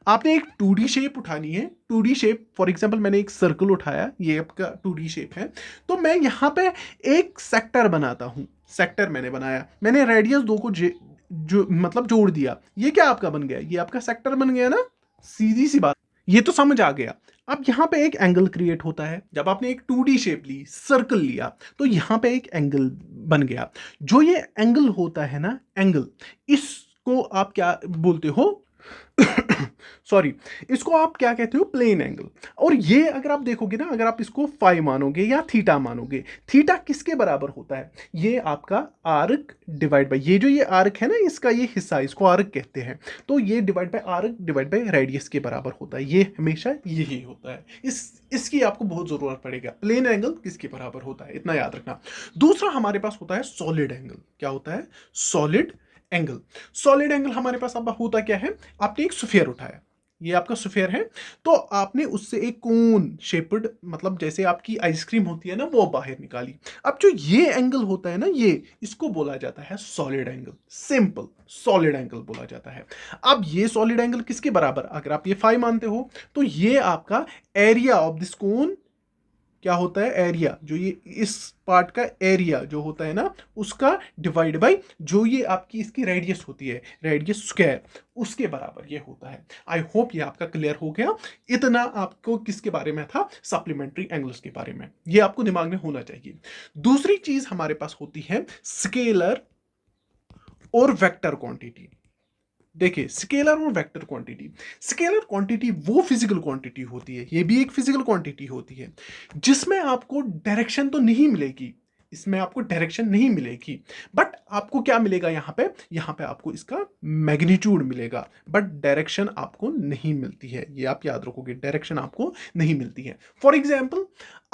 आपने एक 2D शेप उठानी है। 2D शेप, फॉर एग्जांपल मैंने एक सर्कल उठाया, ये आपका 2D शेप है, तो मैं यहां पे एक सेक्टर बनाता हूं। सेक्टर मैंने बनाया, मैंने रेडियस 2 को जो मतलब जोड़ दिया, ये क्या आपका बन गया, ये आपका सेक्टर बन गया ना, सीधी सी बात, ये तो समझ आ गया। अब यहां पे एक एंगल क्रिएट होता है, जब आपने एक 2D शेप ली, सर्कल लिया, तो यहां पे एक एंगल बन गया। जो ये एंगल होता है ना, एंगल, इसको आप क्या बोलते हो सॉरी, इसको आप क्या कहते हो, प्लेन एंगल। और ये अगर आप देखोगे ना, अगर आप इसको फाई मानोगे या थीटा मानोगे, थीटा किसके बराबर होता है, ये आपका आर्क डिवाइड बाय, ये जो ये आर्क है ना, इसका ये हिस्सा, इसको आर्क कहते हैं, तो ये divide by arc divide by radius के बराबर होता है। ये हमेशा यही होता है, इसकी आपको बहुत जरूरत पड़ेगा, प्लेन एंगल किसके बराबर होता है, इतना याद रखना। दूसरा हमारे पास होता है सॉलिड एंगल। क्या होता है, सॉलिड एंगल। सॉलिड एंगल हमारे पास अब होता क्या है, आपने एक स्फीयर उठाया, ये आपका स्फीयर है, तो आपने उससे एक कोन शेप्ड, मतलब जैसे आपकी आइसक्रीम होती है ना, वो बाहर निकाली। अब जो ये एंगल होता है ना, ये, इसको बोला जाता है solid angle. Simple, solid angle बोला जाता है। अब ये सॉलिड एंगल किसके बराबर, अगर आप ये फाई मानते हो, तो ये आपका एरिया ऑफ दिस कोन क्या होता है, एरिया, जो ये इस पार्ट का एरिया जो होता है ना, उसका डिवाइड बाय जो ये आपकी इसकी रेडियस होती है, रेडियस स्क्वायर, उसके बराबर ये होता है। आई होप ये आपका क्लियर हो गया। इतना आपको किसके बारे में था, सप्लीमेंट्री एंगल्स के बारे में, ये आपको दिमाग में होना चाहिए। दूसरी चीज हमारे पास होती है स्केलर और वेक्टर क्वांटिटी। देखिए स्केलर और वेक्टर क्वांटिटी, स्केलर क्वांटिटी वो फिजिकल क्वांटिटी होती है, ये भी एक फिजिकल क्वांटिटी होती है, जिसमें आपको डायरेक्शन तो नहीं मिलेगी, इसमें आपको डायरेक्शन नहीं मिलेगी, बट आपको क्या मिलेगा, यहाँ पे आपको इसका मैग्नीट्यूड मिलेगा, बट डायरेक्शन आपको नहीं मिलती है। ये आप याद रखोगे, डायरेक्शन आपको नहीं मिलती है। फॉर एग्जाम्पल,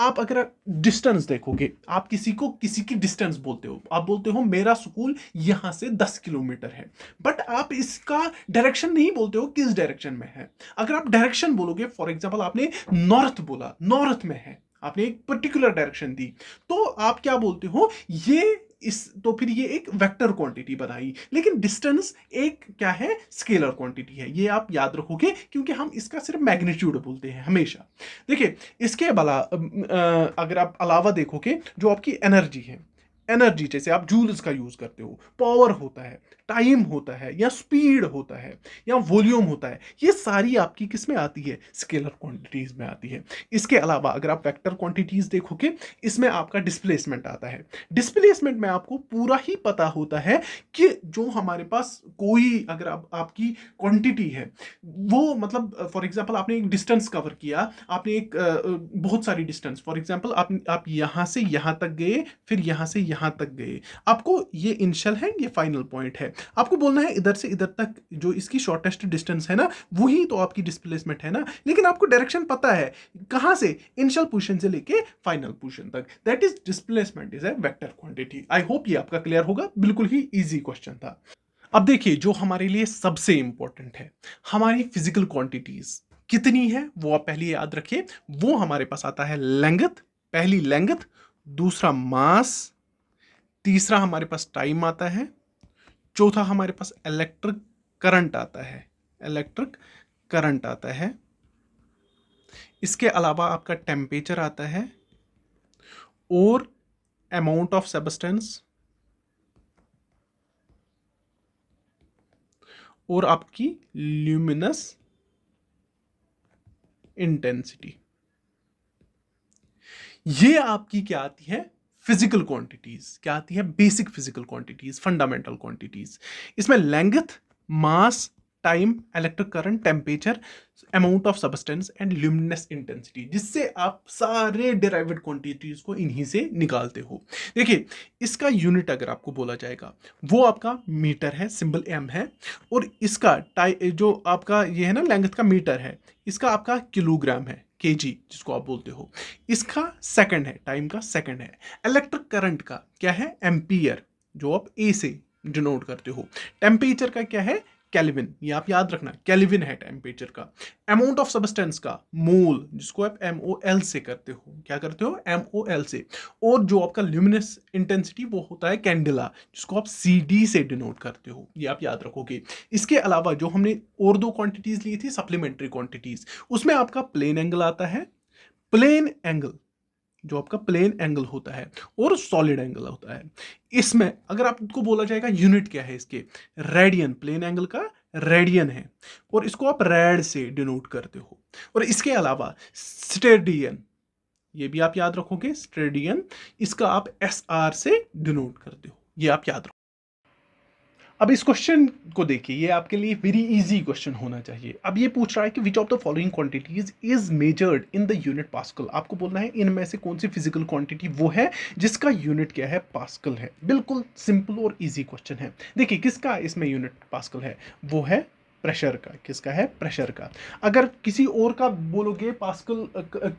आप अगर डिस्टेंस देखोगे, आप किसी की डिस्टेंस बोलते हो, आप बोलते हो मेरा स्कूल यहां से 10 किलोमीटर है, बट आप इसका डायरेक्शन नहीं बोलते हो किस डायरेक्शन में है। अगर आप डायरेक्शन बोलोगे, फॉर एग्जांपल आपने नॉर्थ बोला, नॉर्थ में है, आपने एक पर्टिकुलर डायरेक्शन दी, तो आप क्या बोलते हो, ये इस, तो फिर ये एक वेक्टर क्वांटिटी बनाई। लेकिन डिस्टेंस एक क्या है, स्केलर क्वांटिटी है, ये आप याद रखोगे, क्योंकि हम इसका सिर्फ मैग्नीट्यूड बोलते हैं हमेशा। देखिए इसके अगर आप अलावा देखोगे, जो आपकी एनर्जी है, एनर्जी जैसे आप जूल्स का यूज करते हो, पावर होता है, टाइम होता है, या स्पीड होता है, या वॉल्यूम होता है, ये सारी आपकी किस में आती है, स्केलर क्वांटिटीज में आती है। इसके अलावा अगर आप वेक्टर क्वांटिटीज देखोगे, इसमें आपका डिस्प्लेसमेंट आता है। डिस्प्लेसमेंट में आपको पूरा ही पता होता है कि जो हमारे पास कोई, अगर आपकी क्वांटिटी है, वो मतलब फॉर एग्जांपल आपने एक डिस्टेंस कवर किया, आपने एक बहुत सारी डिस्टेंस, फॉर एग्जांपल आप यहां से यहां तक गए, फिर यहां से यहां तक गए, आपको ये इनिशियल है, ये फाइनल पॉइंट है, आपको बोलना है इधर से इधर तक जो इसकी शॉर्टेस्ट डिस्टेंस है ना, वही तो आपकी डिस्प्लेसमेंट है ना। लेकिन आपको डायरेक्शन पता है कहां से, इनिशियल पोजीशन से लेके फाइनल पोजीशन तक, that is displacement is a vector quantity. I hope ये आपका क्लियर होगा, बिल्कुल ही इजी क्वेश्चन था। अब देखिए जो हमारे लिए सबसे इंपॉर्टेंट है, हमारी फिजिकल क्वांटिटीज कितनी है, वो आप पहले याद रखिए। वो हमारे पास आता है लेंथ, पहली लेंथ, दूसरा मास, तीसरा हमारे पास टाइम आता है, चौथा हमारे पास इलेक्ट्रिक करंट आता है, इलेक्ट्रिक करंट आता है। इसके अलावा आपका टेम्परेचर आता है और अमाउंट ऑफ सब्सटेंस और आपकी ल्यूमिनस इंटेंसिटी। ये आपकी क्या आती है? Physical quantities. क्या आती है? Basic physical quantities, fundamental quantities. इसमें length, mass, time, electric current, temperature, amount of substance and luminous intensity, जिससे आप सारे डिराइव्ड क्वांटिटीज को इन्हीं से निकालते हो। देखिए, इसका यूनिट अगर आपको बोला जाएगा वो आपका मीटर है, सिंबल एम है। और इसका जो आपका ये है ना लेंथ का मीटर है, इसका आपका किलोग्राम है, केजी जिसको आप बोलते हो। इसका सेकंड है, टाइम का सेकंड है। इलेक्ट्रिक करंट का क्या है? एम्पियर, जो आप ए से डिनोट करते हो। टेम्परेचर का क्या है? केल्विन, ये आप याद रखना, केल्विन है टेम्परेचर का। अमाउंट ऑफ सब्सटेंस का मोल, जिसको आप MOL से करते हो। क्या करते हो? MOL से। और जो आपका ल्यूमिनस इंटेंसिटी वो होता है कैंडेला, जिसको आप CD से डिनोट करते हो। ये आप याद रखोगे। इसके अलावा जो हमने और दो क्वांटिटीज ली थी सप्लीमेंट्री क्वांटिटीज, उसमें आपका प्लेन एंगल आता है। प्लेन एंगल, जो आपका प्लेन एंगल होता है, और सॉलिड एंगल होता है। इसमें अगर आपको बोला जाएगा यूनिट क्या है इसके, रेडियन, प्लेन एंगल का रेडियन है, और इसको आप रेड से डिनोट करते हो। और इसके अलावा स्टेडियन, ये भी आप याद रखोगे, स्टेडियन, इसका आप SR से डिनोट करते हो। ये आप याद रखो। अब इस क्वेश्चन को देखिए, ये आपके लिए वेरी इजी क्वेश्चन होना चाहिए। अब ये पूछ रहा है कि विच of the following quantities is measured in the unit pascal. आपको बोलना है इनमें से कौन सी फिजिकल क्वांटिटी वो है जिसका यूनिट क्या है? पास्कल है। बिल्कुल सिंपल और इजी क्वेश्चन है। देखिए, किसका इसमें यूनिट पास्कल है? वो है प्रेशर का। किसका है? प्रेशर का। अगर किसी और का बोलोगे पास्कल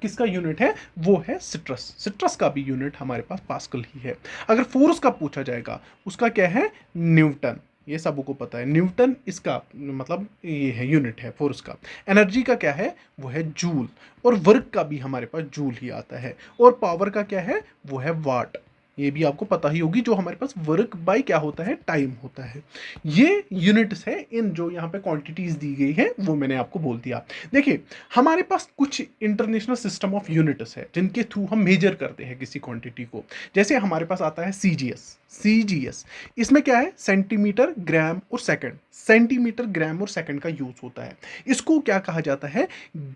किसका यूनिट है, वो है सिट्रस। सिट्रस का भी यूनिट हमारे पास पास्कल ही है। अगर फोर्स का पूछा जाएगा, उसका क्या है? न्यूटन। ये सबको पता है, न्यूटन इसका मतलब ये है यूनिट है फोर्स का। एनर्जी का क्या है? वो है जूल। और वर्क का भी हमारे पास जूल ही आता है। और पावर का क्या है? वो है वाट। ये भी आपको पता ही होगी, जो हमारे पास वर्क बाय क्या होता है? टाइम होता है। ये यूनिट्स है। इन जो यहाँ पे क्वांटिटीज दी गई है वो मैंने आपको बोल दिया। देखिए, हमारे पास कुछ इंटरनेशनल सिस्टम ऑफ यूनिट्स है जिनके थ्रू हम मेजर करते हैं किसी क्वांटिटी को। जैसे हमारे पास आता है CGS। इसमें क्या है? सेंटीमीटर, ग्राम और सेकंड। सेंटीमीटर, ग्राम और सेकंड का यूज होता है। इसको क्या कहा जाता है?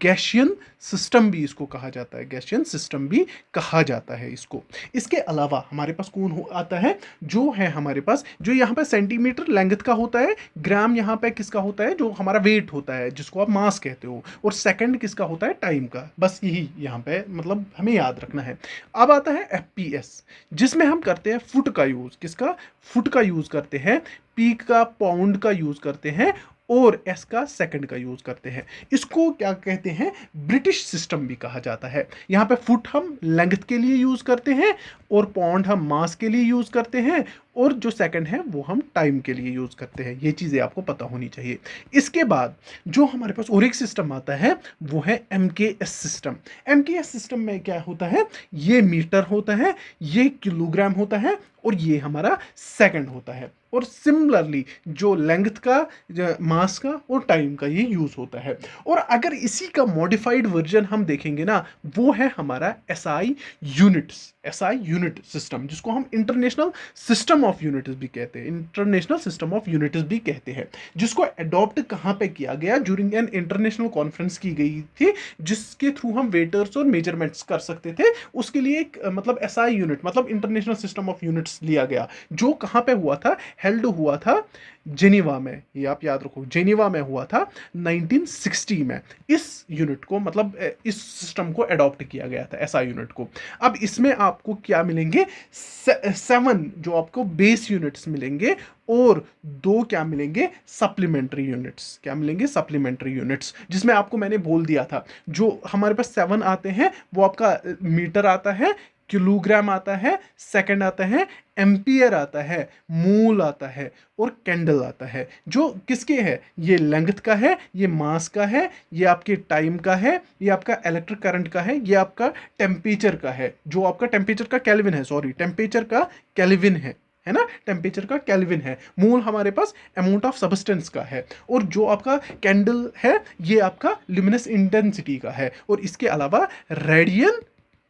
गैसियन सिस्टम भी इसको कहा जाता है। गैसियन सिस्टम भी कहा जाता है इसको। इसके अलावा हमारे पास कौन आता है? जो है हमारे पास, जो यहाँ पे सेंटीमीटर लेंथ का होता है, ग्राम यहाँ पे किसका होता है? जो हमारा वेट होता है, जिसको आप मास कहते हो, और सेकंड किसका होता है? टाइम का। बस यही यहाँ पे मतलब हमें याद रखना है। अब आता है FPS, जिसमें हम करते हैं फुट का यूज। किसका? फुट का यूज करते हैं। पी का पाउंड का यूज करते हैं, और एस का सेकंड का यूज करते हैं। इसको क्या कहते हैं? ब्रिटिश सिस्टम भी कहा जाता है। यहाँ पे फुट हम लेंथ के लिए यूज करते हैं, और पाउंड हम मास के लिए यूज करते हैं, और जो सेकंड है वो हम टाइम के लिए यूज करते हैं। ये चीजें आपको पता होनी चाहिए। इसके बाद जो हमारे पास और एक सिस्टम आता है वो है MKS सिस्टम। MKS सिस्टम में क्या होता है? ये मीटर होता है, ये किलोग्राम होता है, और ये हमारा सेकंड होता है। और सिमिलरली जो लेंथ का, मास का और टाइम का ये यूज होता है। और अगर इसी का मॉडिफाइड वर्जन हम देखेंगे ना, वो है हमारा SI यूनिट सिस्टम, जिसको हम इंटरनेशनल सिस्टम ऑफ यूनिट्स भी कहते हैं। इंटरनेशनल सिस्टम ऑफ यूनिट्स भी कहते हैं, जिसको अडॉप्ट कहाँ पे किया गया? ड्यूरिंग एन इंटरनेशनल कॉन्फ्रेंस की गई थी, जिसके थ्रू हम वेटर्स और मेजरमेंट्स कर सकते थे। उसके लिए एक मतलब SI यूनिट मतलब इंटरनेशनल सिस्टम ऑफ यूनिट्स लिया गया, जो कहाँ पे हुआ था? हेल्ड हुआ था जेनीवा में। ये आप याद रखो, जेनीवा में हुआ था 1960 में। इस यूनिट को मतलब इस सिस्टम को अडॉप्ट किया गया था, SI यूनिट को। अब इसमें आपको क्या मिलेंगे? 7 जो आपको बेस यूनिट्स मिलेंगे, और 2 क्या मिलेंगे? Supplementary units. क्या मिलेंगे? सप्लीमेंट्री यूनिट्स, जिसमें आपको मैंने बोल दिया था, जो हमारे पास 7 आते हैं वो आपका मीटर आता है, किलोग्राम आता है, सेकंड आता है, एम्पियर आता है, मूल आता है, और कैंडल आता है। जो किसके है? ये लेंथ का है, ये मास का है, ये आपके टाइम का है, ये आपका इलेक्ट्रिक करंट का है, ये आपका टेम्परेचर का है। जो आपका टेम्परेचर का केल्विन है, सॉरी टेम्परेचर का केल्विन है। है ना, टेम्परेचर का केल्विन है, मोल हमारे पास अमाउंट ऑफ सब्सटेंस का है, और जो आपका कैंडल है ये आपका ल्यूमिनस इंटेंसिटी का है, और इसके अलावा रेडियन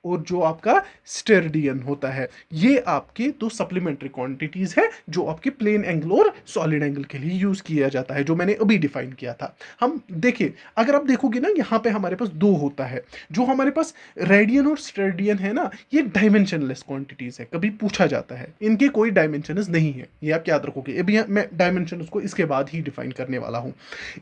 और जो आपका स्टेरेडियन होता है, ये आपके दो सप्लीमेंट्री क्वांटिटीज है जो आपके प्लेन एंगल और सॉलिड एंगल के लिए यूज किया जाता है, जो मैंने अभी डिफाइन किया था। हम देखिए, अगर आप देखोगे ना, यहाँ पे हमारे पास दो होता है, जो हमारे पास रेडियन और स्टेरेडियन है ना, ये डायमेंशनलेस क्वांटिटीज है, कभी पूछा जाता है, इनके कोई डायमेंशंस नहीं है, ये आप याद रखोगे। अभी मैं डायमेंशन को इसके बाद ही डिफाइन करने वाला हूँ।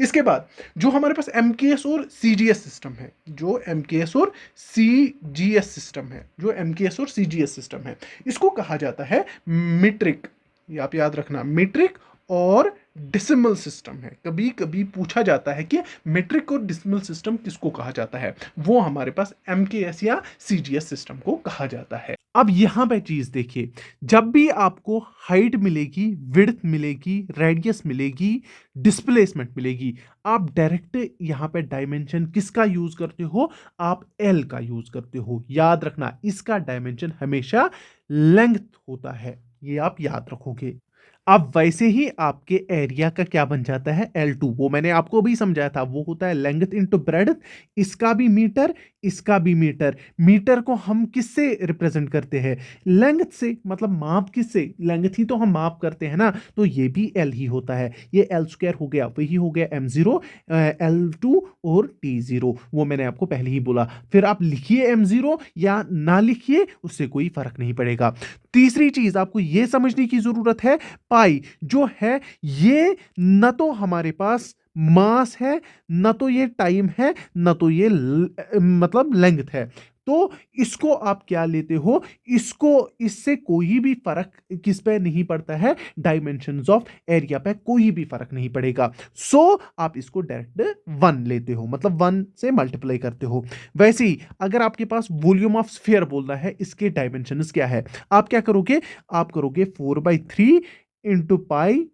इसके बाद जो हमारे पास एमकेएस और सीजीएस सिस्टम है, जो एमकेएस और सीजीएस सिस्टम है, जो एमकेएस और सीजीएस सिस्टम है, इसको कहा जाता है मीट्रिक, ये आप याद रखना, मीट्रिक और डेसिमल सिस्टम है। कभी कभी पूछा जाता है कि मीट्रिक और डेसिमल सिस्टम किसको कहा जाता है, वो हमारे पास एमकेएस या सीजीएस सिस्टम को कहा जाता है। अब यहां पे चीज देखिए, जब भी आपको हाइट मिलेगी, विड्थ मिलेगी, रेडियस मिलेगी, डिस्प्लेसमेंट मिलेगी, आप डायरेक्ट यहां पे डायमेंशन किसका यूज करते हो, आप एल का यूज करते हो। याद रखना, इसका डायमेंशन हमेशा लेंथ होता है, ये आप याद रखोगे। अब वैसे ही आपके एरिया का क्या बन जाता है, L2, वो मैंने आपको भी समझाया था, वो होता है लेंथ इंटू ब्रेड्थ, इसका भी मीटर, इसका भी मीटर। मीटर को हम किससे रिप्रेजेंट करते हैं, लेंथ से, मतलब माप किससे, लेंथ ही तो हम माप करते हैं ना, तो ये भी L ही होता है, ये L² हो गया, वही हो गया M0, L2 और T0, वो मैंने आपको पहले ही बोला। फिर आप लिखिए M0 या ना लिखिए, उससे कोई फर्क नहीं पड़ेगा। तीसरी चीज आपको यह समझने की जरूरत है, पाई जो है ये न तो हमारे पास मास है, न तो ये टाइम है, न तो ये मतलब लेंथ है, तो इसको आप क्या लेते हो, इसको, इससे कोई भी फर्क किस पे नहीं पड़ता है, डायमेंशंस ऑफ एरिया पे कोई भी फर्क नहीं पड़ेगा। सो आप इसको डायरेक्ट 1 लेते हो, मतलब 1 से मल्टीप्लाई करते हो। वैसे ही अगर आपके पास वॉल्यूम ऑफ स्फीयर बोलना है, इसके डायमेंशंस क्या है, आप क्या करोगे, आप करोगे 4/3 इंटू पाई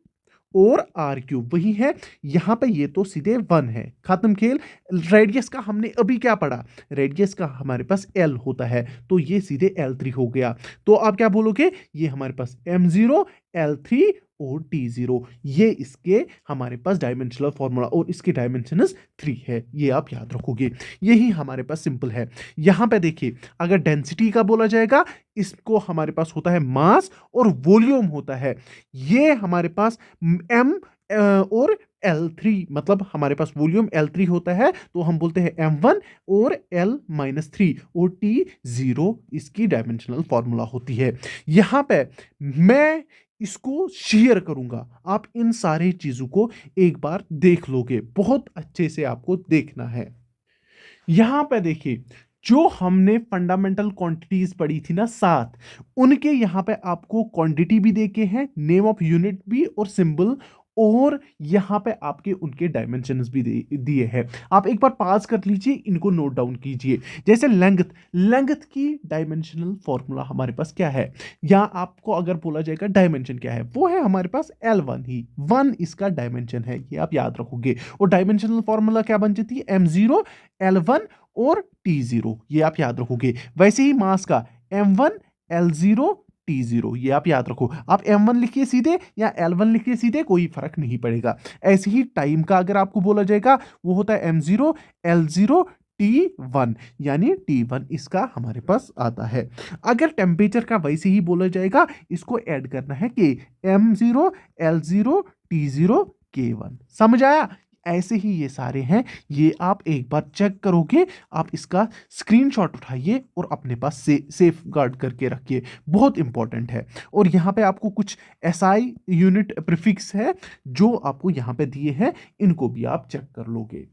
और R³ वही है, यहां पे ये तो सीधे 1 है, खत्म खेल। रेडियस का हमने अभी क्या पढ़ा, रेडियस का हमारे पास L होता है, तो ये सीधे L3 हो गया। तो आप क्या बोलोगे, ये हमारे पास M0, L3 और T0, ये इसके हमारे पास डायमेंशनल फॉर्मूला, और इसके डायमेंशंस 3 है, ये आप याद रखोगे। यही हमारे पास सिंपल है। यहां पे देखिए, अगर डेंसिटी का बोला जाएगा, इसको हमारे पास होता है मास और वॉल्यूम होता है, ये हमारे पास M और L3, मतलब हमारे पास वॉल्यूम L3 होता है, तो हम बोलते हैं M1 और L-3 और T0 इसकी डायमेंशनल फॉर्मूला होती है। यहां पे मैं इसको शेयर करूंगा, आप इन सारी चीजों को एक बार देख लोगे, बहुत अच्छे से आपको देखना है। यहां पे देखिए, जो हमने फंडामेंटल क्वांटिटीज पढ़ी थी ना 7, उनके यहां पे आपको क्वांटिटी भी देखे हैं, नेम ऑफ यूनिट भी और सिंबल, और यहां पे आपके उनके डायमेंशंस भी दिए हैं। आप एक बार पास कर लीजिए, इनको नोट डाउन कीजिए। जैसे लेंथ, लेंथ की डायमेंशनल फॉर्मूला हमारे पास क्या है, या आपको अगर बोला जाएगा डायमेंशन क्या है, वो है हमारे पास L1 ही, 1 इसका डायमेंशन है, ये आप याद रखोगे। और डायमेंशनल फॉर्मूला क्या बन जाती है, M0, L1 और T0, ये आप याद रखोगे। वैसे ही मास का M1, L0, T0, ये आप याद रखो। आप M1 लिखिए सीधे या L1 लिखिए सीधे, कोई फर्क नहीं पड़ेगा। ऐसे ही टाइम का अगर आपको बोला जाएगा, वो होता है M0, L0, T1, यानी T1 इसका हमारे पास आता है। अगर टेम्परेचर का वैसे ही बोला जाएगा, इसको ऐड करना है कि M0, L0, T0, K1, समझ आया। ऐसे ही ये सारे हैं, ये आप एक बार चेक करोगे, आप इसका स्क्रीनशॉट उठाइए और अपने पास सेफ गार्ड करके रखिए, बहुत इंपॉर्टेंट है। और यहाँ पे आपको कुछ SI यूनिट प्रीफिक्स है जो आपको यहाँ पे दिए हैं, इनको भी आप चेक कर लोगे।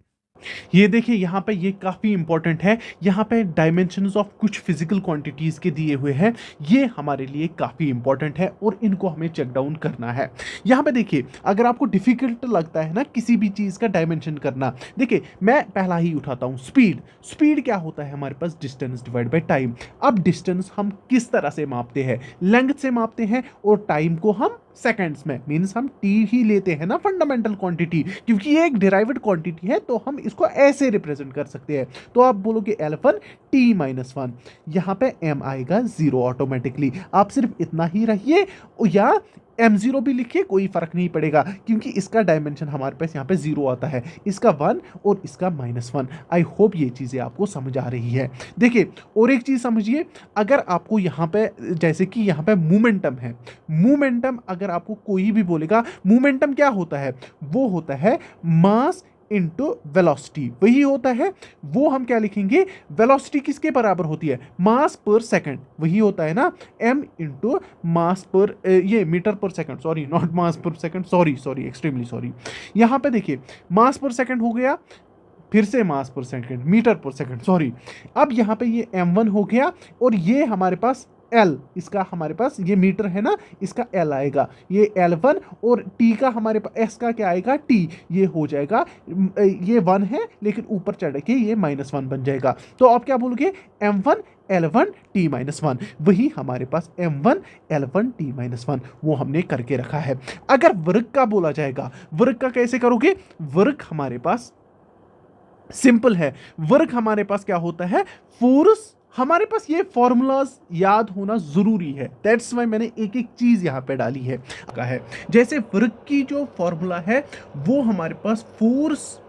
ये देखिए, यहाँ पे ये काफ़ी इंपॉर्टेंट है, यहाँ पे डायमेंशंस ऑफ कुछ फिजिकल क्वांटिटीज़ के दिए हुए हैं, ये हमारे लिए काफ़ी इंपॉर्टेंट है और इनको हमें चेक डाउन करना है। यहाँ पे देखिए, अगर आपको डिफिकल्ट लगता है ना किसी भी चीज़ का डायमेंशन करना, देखिए मैं पहला ही उठाता हूँ, स्पीड। स्पीड क्या होता है हमारे पास, डिस्टेंस डिवाइड बाई टाइम। अब डिस्टेंस हम किस तरह से मापते हैं, लेंथ से मापते हैं, और टाइम को हम सेकेंड्स में, मीन्स हम टी ही लेते हैं ना फंडामेंटल क्वांटिटी, क्योंकि ये एक डिराइव्ड क्वांटिटी है तो हम इसको ऐसे रिप्रेजेंट कर सकते हैं। तो आप बोलोगे L1 T-1, यहाँ पे m आएगा 0 ऑटोमेटिकली। आप सिर्फ इतना ही रहिए, या m0 भी लिखिए, कोई फर्क नहीं पड़ेगा, क्योंकि इसका डायमेंशन हमारे पास यहाँ पे 0 आता है, इसका 1 और इसका -1। आई होप ये चीज़ें आपको समझ आ रही है। देखिए और एक चीज़ समझिए, अगर आपको यहाँ पे जैसे कि यहाँ पे मोमेंटम है, मोमेंटम अगर आपको कोई भी बोलेगा मोमेंटम क्या होता है, वो होता है मास इंटू वेलोसिटी, वही होता है। वो हम क्या लिखेंगे, वेलोसिटी किसके बराबर होती है, मास पर सेकंड, वही होता है ना, m इंटू मास पर ये मीटर पर सेकंड, सॉरी नॉट मास पर सेकंड, सॉरी एक्सट्रीमली सॉरी। यहाँ पे देखिए मास पर सेकंड हो गया, फिर से मास पर सेकंड, मीटर पर सेकंड, सॉरी। अब यहाँ पे ये m1 हो गया, और ये हमारे पास L, इसका हमारे पास ये मीटर है ना, इसका L आएगा, ये L1, और T का हमारे पास S का क्या आएगा T, ये हो जाएगा, ये 1 है लेकिन ऊपर चढ़ के ये -1 बन जाएगा। तो आप क्या बोलोगे, M1 L1 T-1, वही हमारे पास M1 L1 T-1, वो हमने करके रखा है। अगर वर्क का बोला जाएगा, वर्क का कैसे करोगे, वर्क हमारे पास सिंपल है। वर्क हमारे पास क्या होता है, फोर्स, हमारे पास ये फॉर्मूलाज याद होना जरूरी है, दैट्स वाई मैंने एक एक चीज यहां पे डाली है। जैसे वर्क की जो फॉर्मूला है वो हमारे पास force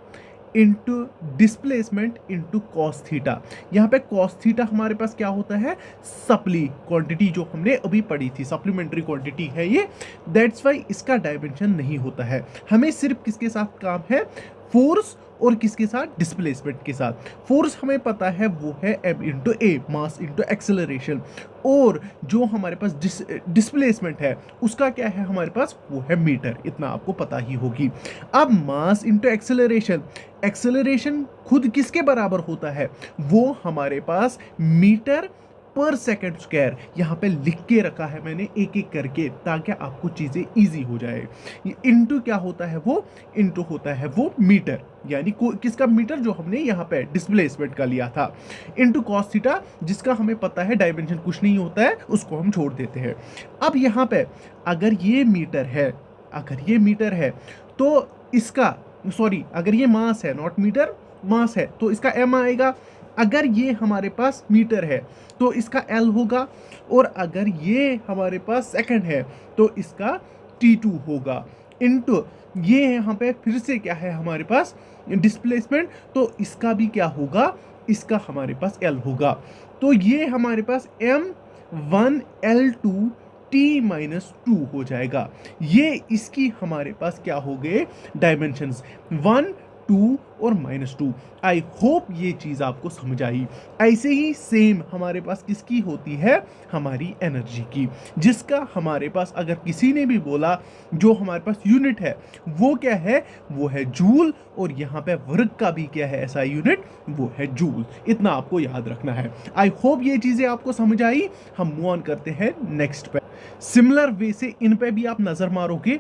into displacement into cos theta. यहाँ पे कॉस थीटा हमारे पास क्या होता है, सप्ली क्वांटिटी जो हमने अभी पढ़ी थी, सप्लीमेंट्री क्वांटिटी है ये, दैट्स वाई इसका डायमेंशन नहीं होता है। हमें सिर्फ किसके साथ काम है, फोर्स और किसके साथ, डिस्प्लेसमेंट के साथ। फोर्स हमें पता है वो है m इंटू ए, मास इंटू एक्सेलरेशन, और जो हमारे पास डिस्प्लेसमेंट है उसका क्या है हमारे पास, वो है मीटर, इतना आपको पता ही होगी। अब मास इंटू एक्सेलरेशन, एक्सेलरेशन खुद किसके बराबर होता है, वो हमारे पास मीटर पर सेकंड स्क्वायर, यहाँ पे लिख के रखा है मैंने एक एक करके ताकि आपको चीज़ें इजी हो जाए। इंटू क्या होता है, वो इंटू होता है वो मीटर, यानी किसका मीटर, जो हमने यहाँ पे डिस्प्लेसमेंट का लिया था, इंटू कॉस थीटा, जिसका हमें पता है डायमेंशन कुछ नहीं होता है, उसको हम छोड़ देते हैं। अब यहाँ पे अगर ये मीटर है, अगर ये मीटर है तो इसका, सॉरी अगर ये मास है, नॉट मीटर, मास है, तो इसका m आएगा। अगर ये हमारे पास मीटर है तो इसका L होगा, और अगर ये हमारे पास सेकंड है तो इसका T2 होगा, इनटू ये यहाँ पे फिर से क्या है हमारे पास, डिस्प्लेसमेंट, तो इसका भी क्या होगा, इसका हमारे पास L होगा। तो ये हमारे पास M1 L2 T-2 हो जाएगा। ये इसकी हमारे पास क्या हो गए, डायमेंशंस 1, 2 और -2। आई होप ये चीज़ आपको समझ आई। ऐसे ही सेम हमारे पास किसकी होती है, हमारी एनर्जी की, जिसका हमारे पास अगर किसी ने भी बोला जो हमारे पास यूनिट है वो क्या है, वो है जूल, और यहाँ पे वर्क का भी क्या है ऐसा यूनिट, वो है जूल। इतना आपको याद रखना है। आई होप ये चीज़ें आपको समझ आई। हम मूव ऑन करते हैं नेक्स्ट पे। सिमिलर वे से इन पे भी आप नज़र मारोगे,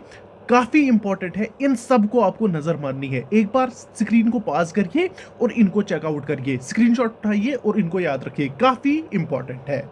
काफ़ी इंपॉर्टेंट है, इन सब को आपको नज़र मारनी है। एक बार स्क्रीन को पास करिए और इनको चेकआउट करिए, स्क्रीनशॉट उठाइए और इनको याद रखिए, काफ़ी इंपॉर्टेंट है।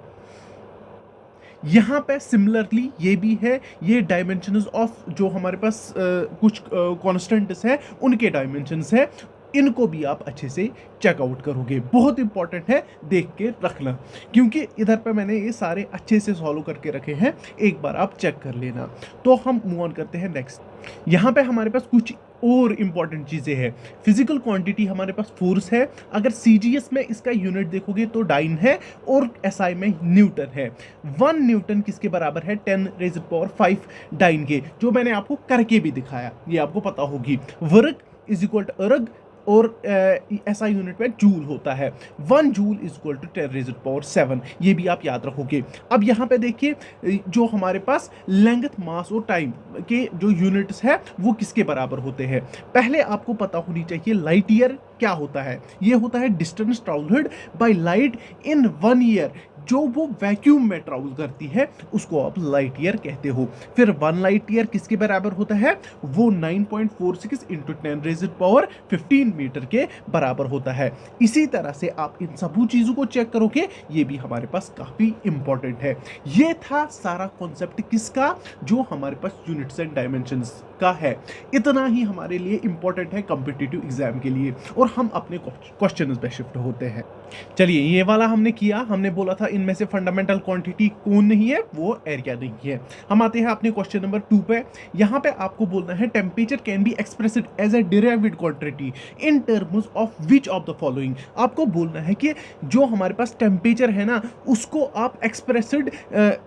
यहाँ पे सिमिलरली ये भी है, ये डायमेंशंस ऑफ जो हमारे पास कुछ कॉन्स्टेंट्स हैं उनके डायमेंशंस है, इनको भी आप अच्छे से चेकआउट करोगे। बहुत इंपॉर्टेंट है, देख के रखना, क्योंकि इधर पे मैंने ये सारे अच्छे से सॉल्व करके रखे हैं, एक बार आप चेक कर लेना। तो हम मूव ऑन करते हैं नेक्स्ट। यहाँ पे हमारे पास कुछ और इंपॉर्टेंट चीज़ें हैं। फिजिकल क्वांटिटी हमारे पास फोर्स है, अगर सीजीएस में इसका यूनिट देखोगे तो डाइन है, और एसआई में न्यूटन है। 1 न्यूटन किसके बराबर है, 10⁵ डाइन के, जो मैंने आपको करके भी दिखाया, ये आपको पता होगी। वर्क इज इक्वल टू अर्ग, और ऐसा यूनिट में जूल होता है, 1 जूल इज इक्वल टू 10⁻7, ये भी आप याद रखोगे। अब यहाँ पे देखिए जो हमारे पास लेंथ, मास और टाइम के जो यूनिट्स है वो किसके बराबर होते हैं। पहले आपको पता होनी चाहिए लाइट ईयर क्या होता है, ये होता है distance travelled by light in 1 year जो वो वैक्यूम में ट्रैवल करती है उसको आप लाइट ईयर कहते हो। फिर 1 लाइट ईयर किसके बराबर होता है? वो 9.46 इंटू 10⁻15 मीटर के बराबर होता है। इसी तरह से आप इन सभी चीजों को चेक करोगे, ये भी हमारे पास काफी इंपॉर्टेंट है। ये था सारा कॉन्सेप्ट किसका? जो हमारे पास यूनिट्स एंड डायमेंशंस का है। इतना ही हमारे लिए इंपॉर्टेंट है कॉम्पिटिटिव एग्जाम के लिए। और हम अपने क्वेश्चन पे शिफ्ट होते हैं। चलिए, ये वाला हमने किया। हमने बोला था इनमें से फंडामेंटल क्वांटिटी कौन नहीं है? वो एरिया नहीं है। हम आते हैं अपने क्वेश्चन नंबर 2 पे। यहाँ पे आपको बोलना है temperature can be expressed as a derived quantity in terms of which of the following. आपको बोलना है कि जो हमारे पास टेम्परेचर है ना, उसको आप एक्सप्रेस्ड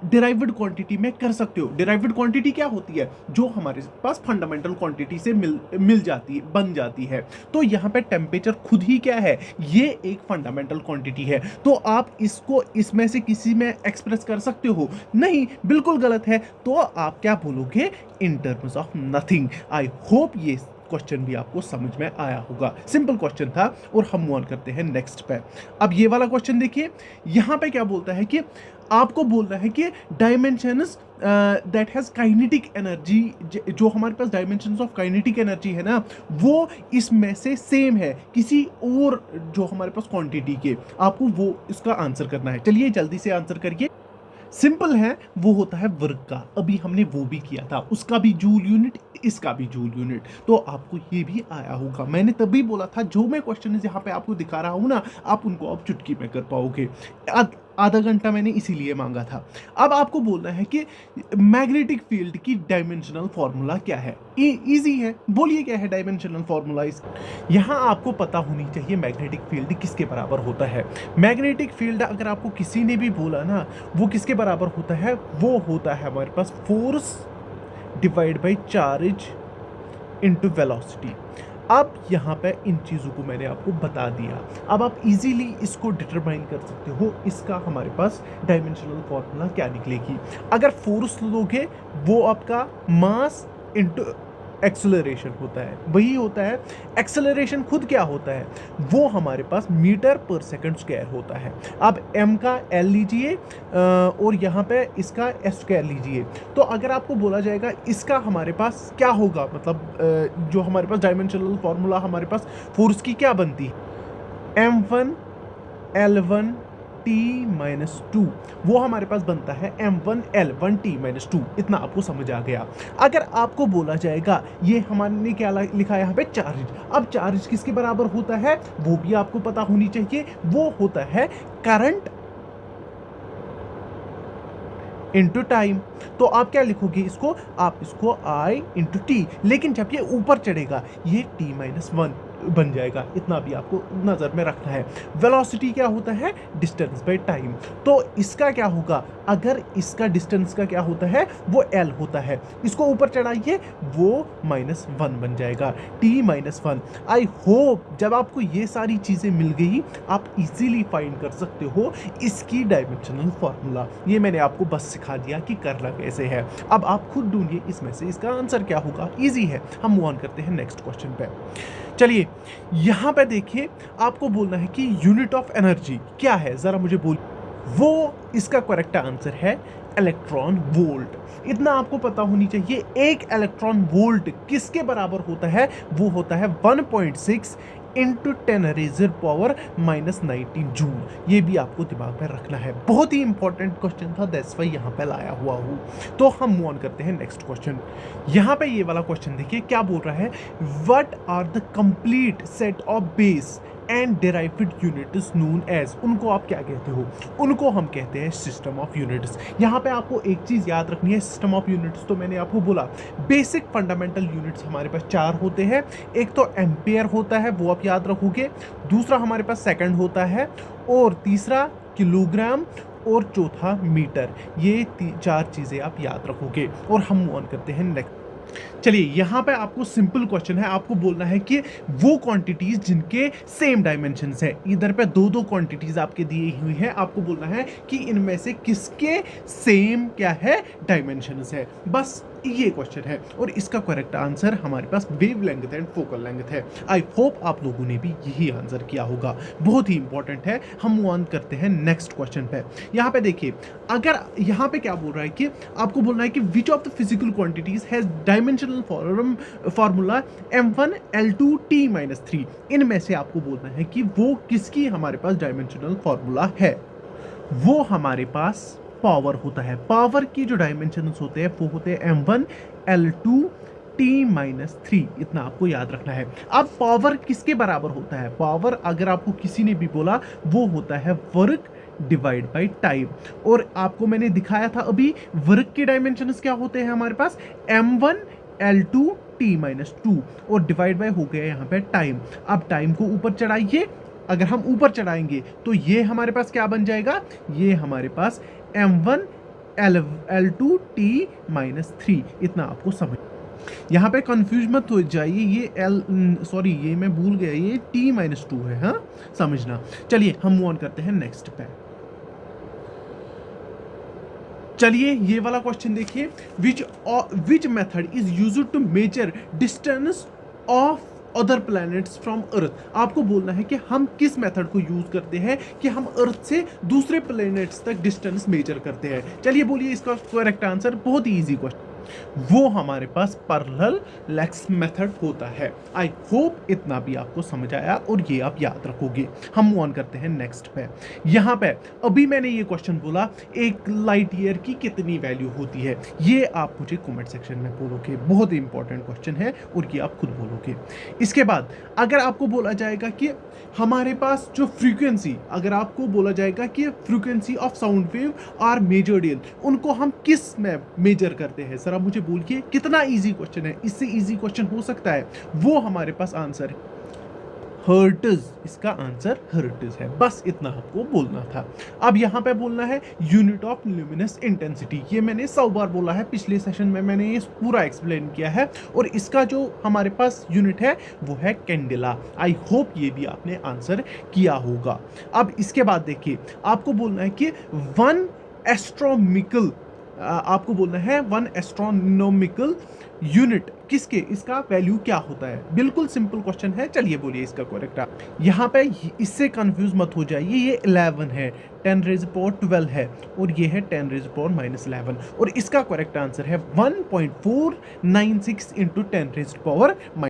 डिराइव्ड क्वांटिटी में कर सकते हो। डिराइव्ड क्वांटिटी क्या होती है? जो हमारे पास फंडामेंटल क्वांटिटी से मिल जाती है, बन जाती है। तो यहाँ पे टेम्परेचर खुद ही क्या है? ये एक फंडामेंटल क्वांटिटी है। तो आप इसको इसमें से किसी में एक्सप्रेस कर सकते हो? नहीं, बिल्कुल गलत है। तो आप क्या बोलोगे? इन terms of nothing. I hope ये क्वेश्चन भी आपको समझ में आया होगा। सिंपल क्वेश्चन था। और हम मूव ऑन करते हैं नेक्स्ट पे। अब ये वाला क्वेश्चन देखिए, यहां पे क्या बोलता है कि आपको बोलना है कि dimensions that has kinetic energy, जो हमारे पास डायमेंशंस ऑफ काइनेटिक एनर्जी है ना, वो इसमें से सेम है किसी और जो हमारे पास क्वांटिटी के। आपको वो इसका आंसर करना है। चलिए जल्दी से आंसर करिए। सिंपल है, वो होता है वर्क का। अभी हमने वो भी किया था, उसका भी जूल यूनिट, इसका भी जूल यूनिट। तो आपको ये भी आया होगा। मैंने तभी बोला था जो मैं क्वेश्चन यहाँ पे आपको दिखा रहा हूँ ना, आप उनको आप चुटकी में कर पाओगे। आधा घंटा मैंने इसीलिए मांगा था। अब आपको बोलना है कि मैग्नेटिक फील्ड की डायमेंशनल फॉर्मूला क्या है। इजी है, बोलिए क्या है डायमेंशनल फॉर्मूला इस। यहाँ आपको पता होनी चाहिए मैग्नेटिक फील्ड किसके बराबर होता है। मैग्नेटिक फील्ड अगर आपको किसी ने भी बोला ना, वो किसके बराबर होता है? वो होता है हमारे पास force divide by charge into velocity. अब यहाँ पे इन चीज़ों को मैंने आपको बता दिया। अब आप इजीली इसको डिटरमाइन कर सकते हो, इसका हमारे पास डायमेंशनल फॉर्मूला क्या निकलेगी। अगर फोर्स लोगे, वो आपका मास इनटू एक्सेलरेशन होता है, वही होता है। एक्सेलरेशन खुद क्या होता है? वो हमारे पास मीटर पर सेकंड स्क्वायर होता है। अब m का l लीजिए और यहाँ पे इसका s स्क्वायर लीजिए। तो अगर आपको बोला जाएगा इसका हमारे पास क्या होगा, मतलब जो हमारे पास डायमेंशनल फॉर्मूला हमारे पास फोर्स की क्या बनती है? m1 l1 t-2, वो हमारे पास बनता है m1 l1 t-2। इतना आपको समझ आ गया। अगर आपको बोला जाएगा ये हमारे क्या लिखा है यहाँ पे? चार्ज। अब चार्ज किसके बराबर होता है? वो भी आपको पता होनी चाहिए। वो होता है करंट इंटू टाइम। तो आप क्या लिखोगे इसको? आप इसको I इंटू टी। लेकिन जब ये ऊपर चढ़ेगा, ये t-1 बन जाएगा। इतना भी आपको नज़र में रखना है। वेलोसिटी क्या होता है? Distance by time. तो इसका क्या होगा? अगर इसका डिस्टेंस का क्या होता है? वो l होता है। इसको ऊपर चढ़ाइए, वो -1 बन जाएगा, t-1। आई होप जब आपको ये सारी चीज़ें मिल गई, आप इजीली फाइंड कर सकते हो इसकी डायमेंशनल फॉर्मूला। ये मैंने आपको बस सिखा दिया कि करना कैसे है। अब आप खुद ढूंढिए इसमें से इसका आंसर क्या होगा। इजी है। हम मूव ऑन करते हैं नेक्स्ट क्वेश्चन पे। चलिए, यहाँ पे देखिए, आपको बोलना है कि यूनिट ऑफ एनर्जी क्या है, जरा मुझे बोल। वो इसका करेक्ट आंसर है इलेक्ट्रॉन वोल्ट। इतना आपको पता होनी चाहिए। एक इलेक्ट्रॉन वोल्ट किसके बराबर होता है? वो होता है 1.6 इंटू 10⁻⁻19 जूल। ये भी आपको दिमाग में रखना है। बहुत ही इंपॉर्टेंट क्वेश्चन था, दैट्स व्हाई यहाँ पे लाया हुआ हूँ। तो हम मूव ऑन करते हैं नेक्स्ट क्वेश्चन। यहाँ पे ये वाला क्वेश्चन देखिए क्या बोल रहा है। What are the complete set of base and derived units known as. उनको आप क्या कहते हो? उनको हम कहते हैं सिस्टम ऑफ यूनिट्स। यहाँ पे आपको एक चीज़ याद रखनी है। सिस्टम ऑफ यूनिट्स तो मैंने आपको बोला, बेसिक फंडामेंटल यूनिट्स हमारे पास 4 होते हैं। एक तो एम्पेयर होता है, वो आप याद रखोगे। दूसरा हमारे पास सेकंड होता है, और तीसरा किलोग्राम, और चौथा मीटर। ये 4 चीज़ें आप याद रखोगे। और हम मूव ऑन करते हैं नेक्स्ट। चलिए, यहाँ पे आपको सिंपल क्वेश्चन है। आपको बोलना है कि वो क्वांटिटीज जिनके सेम डायमेंशंस है। इधर पे 2 क्वांटिटीज आपके दी हुई हैं। आपको बोलना है कि इनमें से किसके सेम क्या है? डायमेंशंस है। बस ये क्वेश्चन है और इसका करेक्ट आंसर हमारे पास wave length and focal length है। आई होप आप लोगों ने भी यही आंसर किया होगा, बहुत ही इंपॉर्टेंट है। हम मूव ऑन करते हैं नेक्स्ट क्वेश्चन पे। यहाँ पे देखिए, अगर यहाँ पे क्या बोल रहा है कि आपको बोलना है कि विच of the physical quantities has dimensional formula m1 l2 t-3, इनमें से आपको बोलना है कि वो किसकी हमारे पास डायमेंशनल फॉर्मूला है। वो हमारे पास पावर होता है। पावर की जो डायमेंशंस होते हैं वो होते हैं m1 l2 t-3, इतना आपको याद रखना है। अब पावर किसके बराबर होता है? पावर अगर आपको किसी ने भी बोला वो होता है वर्क डिवाइड बाय टाइम। और आपको मैंने दिखाया था अभी वर्क के डायमेंशंस क्या होते हैं हमारे पास, m1 l2 t-2 और डिवाइड बाय हो गया यहाँ पे टाइम। अब टाइम को ऊपर चढ़ाइए, अगर हम ऊपर चढ़ाएंगे तो ये हमारे पास क्या बन जाएगा, ये हमारे पास m1 l2 t-3, इतना आपको समझ। यहाँ पे कंफ्यूज मत हो जाइए, ये मैं भूल गया, ये t-2 है, हाँ समझना। चलिए हम मूव ऑन करते हैं नेक्स्ट पे। चलिए ये वाला क्वेश्चन देखिए, which method is used to measure distance of other planets from earth. आपको बोलना है कि हम किस मेथड को यूज करते हैं कि हम अर्थ से दूसरे प्लैनेट्स तक डिस्टेंस मेजर करते हैं। चलिए बोलिए इसका करेक्ट आंसर, बहुत ही इजी क्वेश्चन, वो हमारे पास पैरेलल मेथड होता है। आई होप इतना भी आपको समझ आया और ये आप याद रखोगे। हम मूव ऑन करते हैं नेक्स्ट पे। यहाँ पे अभी मैंने ये क्वेश्चन बोला, एक लाइट ईयर की कितनी वैल्यू होती है, ये आप मुझे कमेंट सेक्शन में बोलोगे, बहुत ही इंपॉर्टेंट क्वेश्चन है और ये आप खुद बोलोगे। इसके बाद अगर आपको बोला जाएगा कि हमारे पास जो फ्रीक्वेंसी, अगर आपको बोला जाएगा कि frequency of sound wave are measured in, उनको हम किस में मेजर करते हैं, सर आप मुझे बोलिए कितना इजी क्वेश्चन है, इससे इजी क्वेश्चन हो सकता है? वो हमारे पास आंसर है हर्ट्ज, इसका आंसर हर्ट्ज है, बस इतना आपको बोलना था। अब यहां पे बोलना है यूनिट ऑफ ल्यूमिनस इंटेंसिटी, ये मैंने 100 बार बोला है, पिछले सेशन में मैंने ये पूरा एक्सप्लेन किया है और इसका जो हमारे पास यूनिट है वो है कैंडेला। आई होप ये भी आपने आंसर किया होगा। अब इसके बाद देखिए, आपको बोलना है कि वन एस्ट्रोनॉमिकल, आपको बोलना है वन एस्ट्रोनॉमिकल यूनिट किसके, इसका वैल्यू क्या होता है। बिल्कुल सिंपल क्वेश्चन है, चलिए बोलिए इसका करेक्ट। यहाँ पे इससे कंफ्यूज मत हो जाइए, ये 11 है, 10⁻12 है और ये है 10⁻11 और इसका करेक्ट आंसर है 1.496 इंटू 10⁻।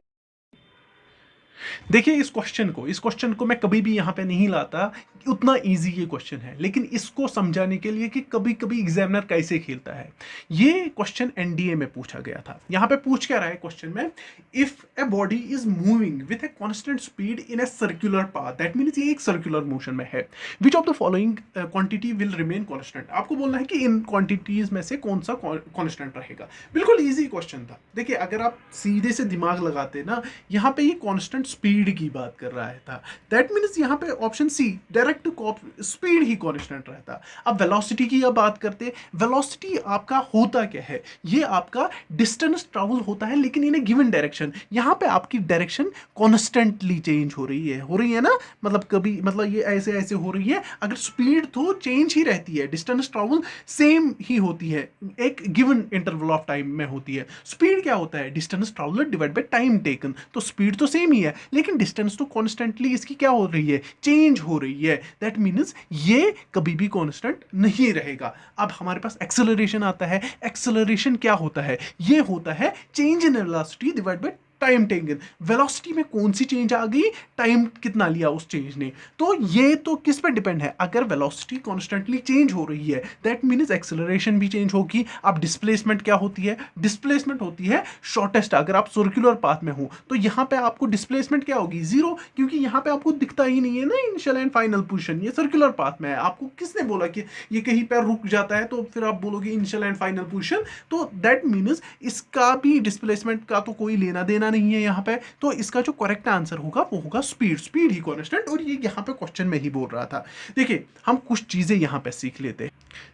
देखिए इस क्वेश्चन को मैं कभी भी यहाँ पे नहीं लाता, उतना इजी ये क्वेश्चन है, लेकिन इसको समझाने के लिए कि कभी कभी एग्जामिनर कैसे खेलता है। ये क्वेश्चन एनडीए में पूछा गया था। यहाँ पे पूछ क्या रहा है क्वेश्चन में, if a body is moving with a constant speed in a circular path, that means ये एक सर्कुलर मोशन में है, विच of the following quantity will remain constant. आपको बोलना है कि इन क्वांटिटीज में से कौन सा कांस्टेंट रहेगा। बिल्कुल इजी क्वेश्चन था। देखिए अगर आप सीधे से दिमाग लगाते ना, यहाँ पे ये कांस्टेंट स्पीड की बात कर रहा था, दैट मीन्स यहाँ पे ऑप्शन सी डायरेक्ट स्पीड ही कांस्टेंट रहता। अब वेलोसिटी की अब बात करते हैं, वेलोसिटी आपका होता क्या है, ये आपका डिस्टेंस ट्रैवल होता है लेकिन इन ए गिवन डायरेक्शन। यहाँ पे आपकी डायरेक्शन कॉन्स्टेंटली चेंज हो रही है ना, मतलब कभी मतलब ये ऐसे ऐसे हो रही है। अगर स्पीड तो चेंज ही रहती है, डिस्टेंस ट्रैवल सेम ही होती है, एक गिवन इंटरवल ऑफ टाइम में होती है। स्पीड क्या होता है, distance travel divide by time taken, तो स्पीड तो सेम ही है लेकिन डिस्टेंस तो कॉन्स्टेंटली इसकी क्या हो रही है, चेंज हो रही है। दैट मीन्स ये कभी भी कांस्टेंट नहीं रहेगा। अब हमारे पास एक्सेलरेशन आता है। एक्सेलरेशन क्या होता है, ये होता है change in velocity divide by time taken. Velocity में कौन सी चेंज आ गई, टाइम कितना लिया उस चेंज ने, तो ये तो किस पे डिपेंड है। अगर वेलोसिटी कॉन्स्टेंटली चेंज हो रही है दैट मीन्स एक्सेलरेशन भी चेंज होगी। अब डिस्प्लेसमेंट क्या होती है, डिस्प्लेसमेंट होती है शॉर्टेस्ट। अगर आप सर्कुलर पाथ में हो तो यहाँ पे आपको डिस्प्लेसमेंट क्या होगी, जीरो, क्योंकि यहाँ पे आपको दिखता ही नहीं है ना इनिशियल एंड फाइनल पोजीशन, ये सर्कुलर पाथ में है। आपको किसने बोला कि ये कहीं पर रुक जाता है तो फिर आप बोलोगे इनिशियल एंड फाइनल पोजीशन, तो दैट मीन्स इसका भी डिस्प्लेसमेंट का तो कोई लेना देना नहीं है यहाँ पे। तो इसका जो करेक्ट आंसर होगा वो होगा स्पीड ही कांस्टेंट, और ये यहाँ पे क्वेश्चन में ही बोल रहा था। देखिए हम कुछ चीजें यहाँ पे सीख लेते हैं।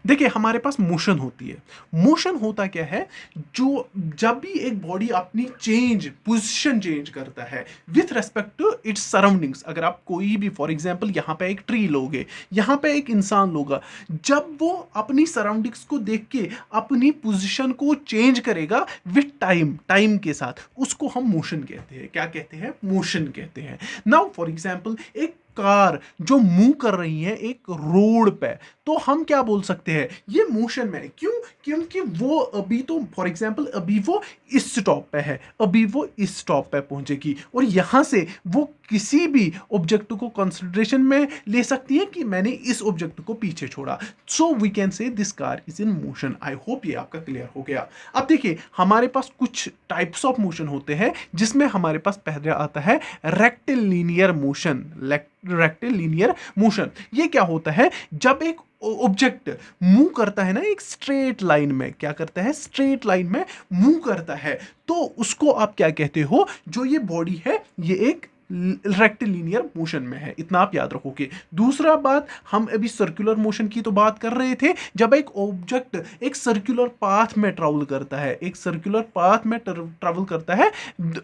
देखिए हमारे पास मोशन होती है। मोशन होता क्या है, जो जब भी एक बॉडी अपनी पोजीशन चेंज करता है with respect to its surroundings. अगर आप कोई भी फॉर एग्जांपल यहाँ पे एक ट्री लोगे, यहाँ पे एक इंसान लोगा, जब वो अपनी सराउंडिंग्स को देख के अपनी पोजीशन को चेंज करेगा विथ टाइम, टाइम के साथ, उसको हम मोशन कहते हैं। क्या कहते हैं? मोशन कहते हैं। नाउ फॉर एग्जांपल एक कार जो मूव कर रही है एक रोड पे, तो हम क्या बोल सकते हैं? ये मोशन में है। क्यों? क्योंकि वो अभी तो फॉर एग्जांपल अभी वो इस स्टॉप पे है, अभी वो इस स्टॉप पे पहुंचेगी, और यहां से वो किसी भी ऑब्जेक्ट को कंसिडरेशन में ले सकती है कि मैंने इस ऑब्जेक्ट को पीछे छोड़ा। So we can say this car is in motion. I hope ये आपका क्लियर हो गया। अब देखिए हमारे पास कुछ टाइप्स ऑफ मोशन होते हैं, जिसमें हमारे पास पहले आता है रेक्टिलिनियर मोशन। रेक्टिलिनियर मोशन ये क्या होता है? जब एक ऑब्जेक्ट मूव करता है ना एक स्ट्रेट लाइन में, क्या करता है? स्ट्रेट लाइन में मूव करता है, तो उसको आप क्या कहते हो? जो ये बॉडी है ये एक रेक्टिलिनियर मोशन में है। इतना आप याद रखोगे। दूसरा बात, हम अभी सर्कुलर मोशन की तो बात कर रहे थे। जब एक ऑब्जेक्ट एक सर्कुलर पाथ में ट्रैवल करता है, एक सर्कुलर पाथ में ट्रैवल करता है,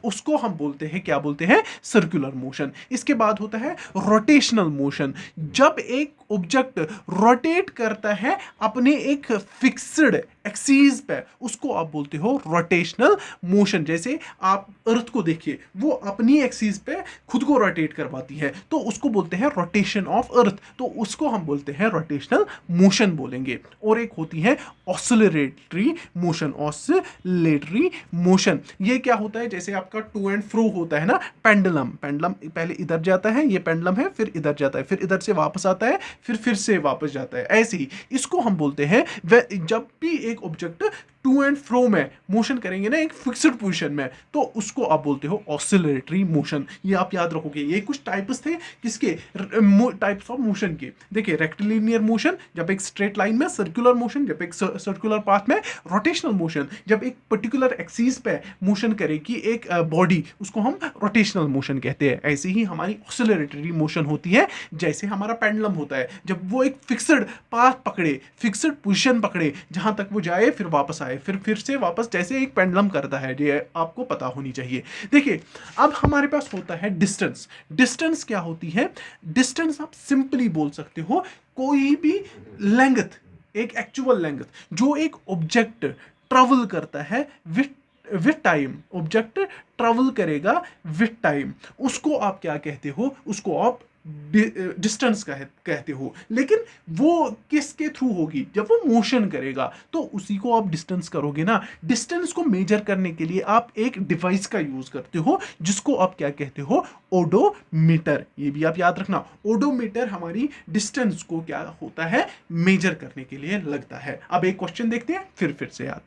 उसको हम बोलते हैं, क्या बोलते हैं? Circular motion. इसके बाद होता है रोटेशनल मोशन। जब एक ऑब्जेक्ट रोटेट करता है अपने एक फिक्स्ड एक्सीस पे, उसको आप बोलते हो रोटेशनल मोशन। जैसे आप अर्थ को देखिए, वो अपनी एक्सीस पे खुद को रोटेट करवाती है, तो उसको बोलते हैं रोटेशन ऑफ अर्थ, तो उसको हम बोलते हैं रोटेशनल मोशन बोलेंगे। और एक होती है ऑसिलेटरी मोशन। ऑसिलेटरी मोशन ये क्या होता है? जैसे आपका टू एंड फ्रो होता है ना, पेंडुलम। पेंडुलम पहले इधर जाता है, ये पेंडुलम है, फिर इधर जाता है, फिर इधर से वापस आता है, फिर से वापस जाता है। ऐसे ही इसको हम बोलते हैं जब भी एक ऑब्जेक्ट टू एंड फ्रो में मोशन करेंगे ना एक फिक्स्ड पोजीशन में, तो उसको आप बोलते हो ऑसिलेटरी मोशन। ये आप याद रखोगे। ये कुछ टाइप्स थे किसके? टाइप्स ऑफ मोशन के। देखिए रेक्टिलिनियर मोशन जब एक स्ट्रेट लाइन में, सर्कुलर मोशन जब एक सर्कुलर पाथ में, रोटेशनल मोशन जब एक पर्टिकुलर एक्सिस पे मोशन करेगी एक बॉडी, उसको हम रोटेशनल मोशन कहते हैं। ऐसे ही हमारी ऑसिलेटरी मोशन होती है, जैसे हमारा पेंडुलम होता है, जब वो एक फिक्स्ड पाथ पकड़े, फिक्स्ड पोजीशन पकड़े, जहां तक वो जाए फिर वापस आए, फिर से वापस, जैसे एक पेंडुलम करता है। ये आपको पता होनी चाहिए। देखिए अब हमारे पास होता है डिस्टेंस। डिस्टेंस क्या होती है? डिस्टेंस आप सिंपली बोल सकते हो कोई भी लेंथ, एक एक्चुअल लेंथ जो एक ऑब्जेक्ट ट्रेवल करता है विथ टाइम। ऑब्जेक्ट ट्रेवल करेगा विथ टाइम, उसको आप क्या कहते हो? उसको आप डिस्टेंस कहते हो। लेकिन वो किसके थ्रू होगी? जब वो मोशन करेगा, तो उसी को आप डिस्टेंस करोगे ना। डिस्टेंस को मेजर करने के लिए आप एक डिवाइस का यूज करते हो, जिसको आप क्या कहते हो? ओडोमीटर। ये भी आप याद रखना। ओडोमीटर हमारी डिस्टेंस को क्या होता है? मेजर करने के लिए लगता है। अब एक क्वेश्चन देखते हैं फिर से याद।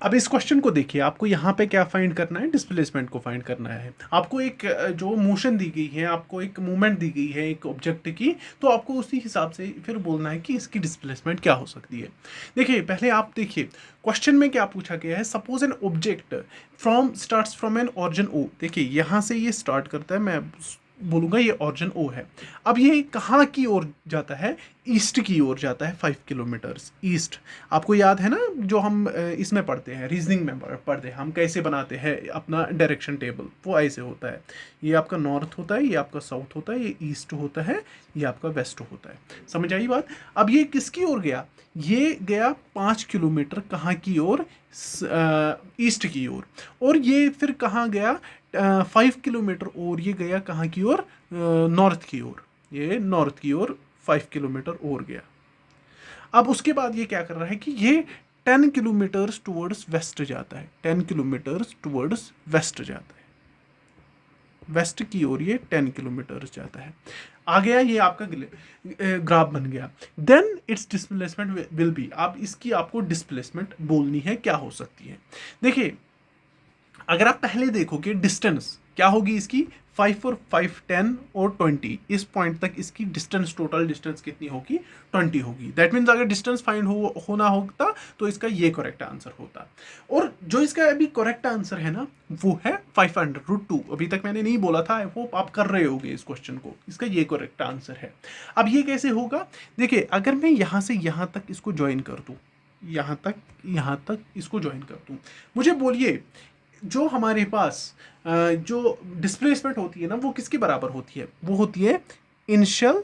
अब इस क्वेश्चन को देखिए, आपको यहाँ पे क्या फाइंड करना है? डिस्प्लेसमेंट को फाइंड करना है। आपको एक जो मोशन दी गई है, आपको एक मूवमेंट दी गई है एक ऑब्जेक्ट की, तो आपको उसी हिसाब से फिर बोलना है कि इसकी डिस्प्लेसमेंट क्या हो सकती है। देखिए पहले आप देखिए क्वेश्चन में क्या पूछा गया है। Suppose an object starts from an origin O. देखिए यहाँ से ये स्टार्ट करता है, मैं बोलूँगा ये ऑरिजिन ओ है। अब ये कहाँ की ओर जाता है? ईस्ट की ओर जाता है, 5 किलोमीटर्स ईस्ट। आपको याद है ना, जो हम इसमें पढ़ते हैं, रीजनिंग में पढ़ते हैं, हम कैसे बनाते हैं अपना डायरेक्शन टेबल, वो ऐसे होता है। ये आपका नॉर्थ होता है, ये आपका साउथ होता है, ये ईस्ट होता है, ये आपका वेस्ट होता है। समझ आई बात? अब ये किसकी ओर गया? ये गया 5 किलोमीटर कहाँ की ओर? ईस्ट की ओर। और ये फिर कहाँ गया? 5 किलोमीटर और ये गया कहाँ की ओर? नॉर्थ की ओर। ये नॉर्थ की ओर 5 किलोमीटर और गया। अब उसके बाद ये क्या कर रहा है कि ये 10 किलोमीटर्स टुवर्ड्स वेस्ट जाता है। 10 किलोमीटर्स टुवर्ड्स वेस्ट जाता है, वेस्ट की ओर ये 10 किलोमीटर्स जाता है। आ गया ये आपका ग्राफ बन गया। Then its displacement will be. अब इसकी आपको डिस्प्लेसमेंट बोलनी है, क्या हो सकती है? देखिए अगर आप पहले देखोगे डिस्टेंस, क्या होगी इसकी 5 और 5 10 और 20, इस पॉइंट तक इसकी डिस्टेंस, टोटल डिस्टेंस कितनी होगी 20 होगी। दैट मीन्स अगर डिस्टेंस फाइंड होना होता तो इसका ये करेक्ट आंसर होता। और जो इसका अभी करेक्ट आंसर है ना वो है 500√2। अभी तक मैंने नहीं बोला था, आई होप आप कर रहे होगे इस क्वेश्चन को, इसका ये करेक्ट आंसर है। अब ये कैसे होगा, देखिए अगर मैं यहाँ से यहाँ तक इसको ज्वाइन कर दूँ, यहाँ तक इसको ज्वाइन कर दूँ, मुझे बोलिए जो हमारे पास जो डिस्प्लेसमेंट होती है ना वो किसके बराबर होती है, वो होती है इनिशियल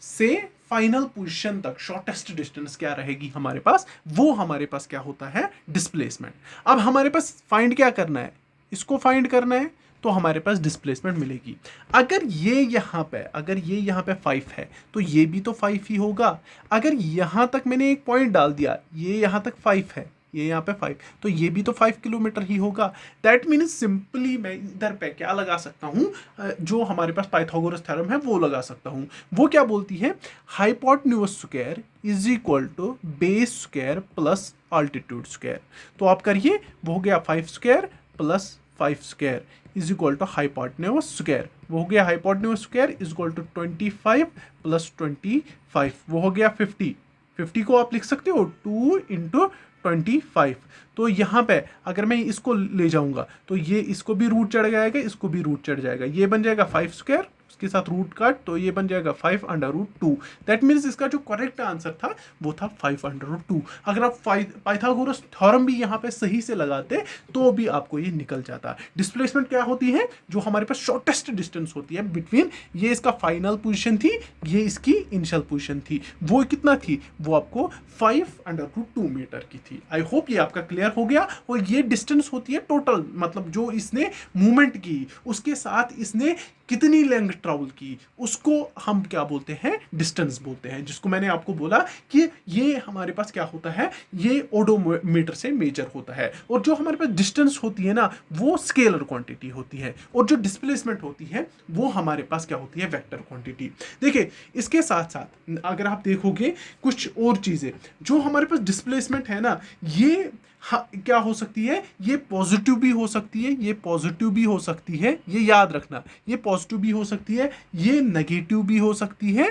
से फाइनल पोजीशन तक शॉर्टेस्ट डिस्टेंस क्या रहेगी हमारे पास, वो हमारे पास क्या होता है डिस्प्लेसमेंट। अब हमारे पास फाइंड क्या करना है, इसको फाइंड करना है, तो हमारे पास डिस्प्लेसमेंट मिलेगी। अगर ये यहाँ पे 5 है तो ये भी तो 5 ही होगा। अगर यहाँ तक मैंने एक पॉइंट डाल दिया, ये यहाँ तक 5 है, ये यहाँ पे 5, तो ये भी तो 5 किलोमीटर ही होगा। दैट मीन्स सिंपली मैं इधर पे क्या लगा सकता हूँ, जो हमारे पास पाइथागोरस थ्योरम है वो लगा सकता हूँ। वो क्या बोलती है, hypotenuse square is equal to base square plus altitude square. तो आप करिए, वो हो गया 5 square plus 5 square is equal to hypotenuse square, वो हो गया hypotenuse square is equal to 25 plus 25, वो हो गया 50। 50 को आप लिख सकते हो 2 इंटू 25। तो यहाँ पे अगर मैं इसको ले जाऊंगा तो ये इसको भी रूट चढ़ जाएगा, इसको भी रूट चढ़ जाएगा, ये बन जाएगा 5 स्क्वायर, उसके साथ रूट काट, तो ये बन जाएगा 5√2। दैट मीन्स इसका जो करेक्ट आंसर था वो था 5√2। अगर आप पाइथागोरस थ्योरम भी यहाँ पे सही से लगाते तो भी आपको ये निकल जाता। डिस्प्लेसमेंट क्या होती है, जो हमारे पास शॉर्टेस्ट डिस्टेंस होती है बिटवीन, ये इसका फाइनल पोजीशन थी, ये इसकी इनिशियल पोजीशन थी, वो कितना थी, वो आपको 5√2 मीटर की थी। आई होप ये आपका क्लियर हो गया। और ये डिस्टेंस होती है टोटल, मतलब जो इसने मूवमेंट की उसके साथ इसने कितनी लेंथ ट्रैवल की, उसको हम क्या बोलते हैं, डिस्टेंस बोलते हैं। जिसको मैंने आपको बोला कि ये हमारे पास क्या होता है, ये ओडोमीटर से मेजर होता है। और जो हमारे पास डिस्टेंस होती है ना वो स्केलर क्वांटिटी होती है, और जो डिस्प्लेसमेंट होती है वो हमारे पास क्या होती है, वेक्टर क्वांटिटी। देखिए इसके साथ साथ अगर आप देखोगे कुछ और चीजें, जो हमारे पास डिस्प्लेसमेंट है ना, ये क्या हो सकती है, ये पॉजिटिव भी हो सकती है, ये पॉजिटिव भी हो सकती है, ये याद रखना, ये पॉजिटिव भी हो सकती है, ये नेगेटिव भी हो सकती है,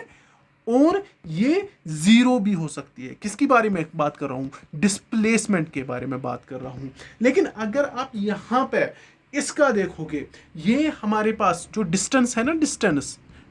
और ये जीरो भी हो सकती है। किसकी बारे में बात कर रहा हूं, डिस्प्लेसमेंट के बारे में बात कर रहा हूं। लेकिन अगर आप यहां पे इसका देखोगे, ये हमारे पास जो डिस्टेंस है ना,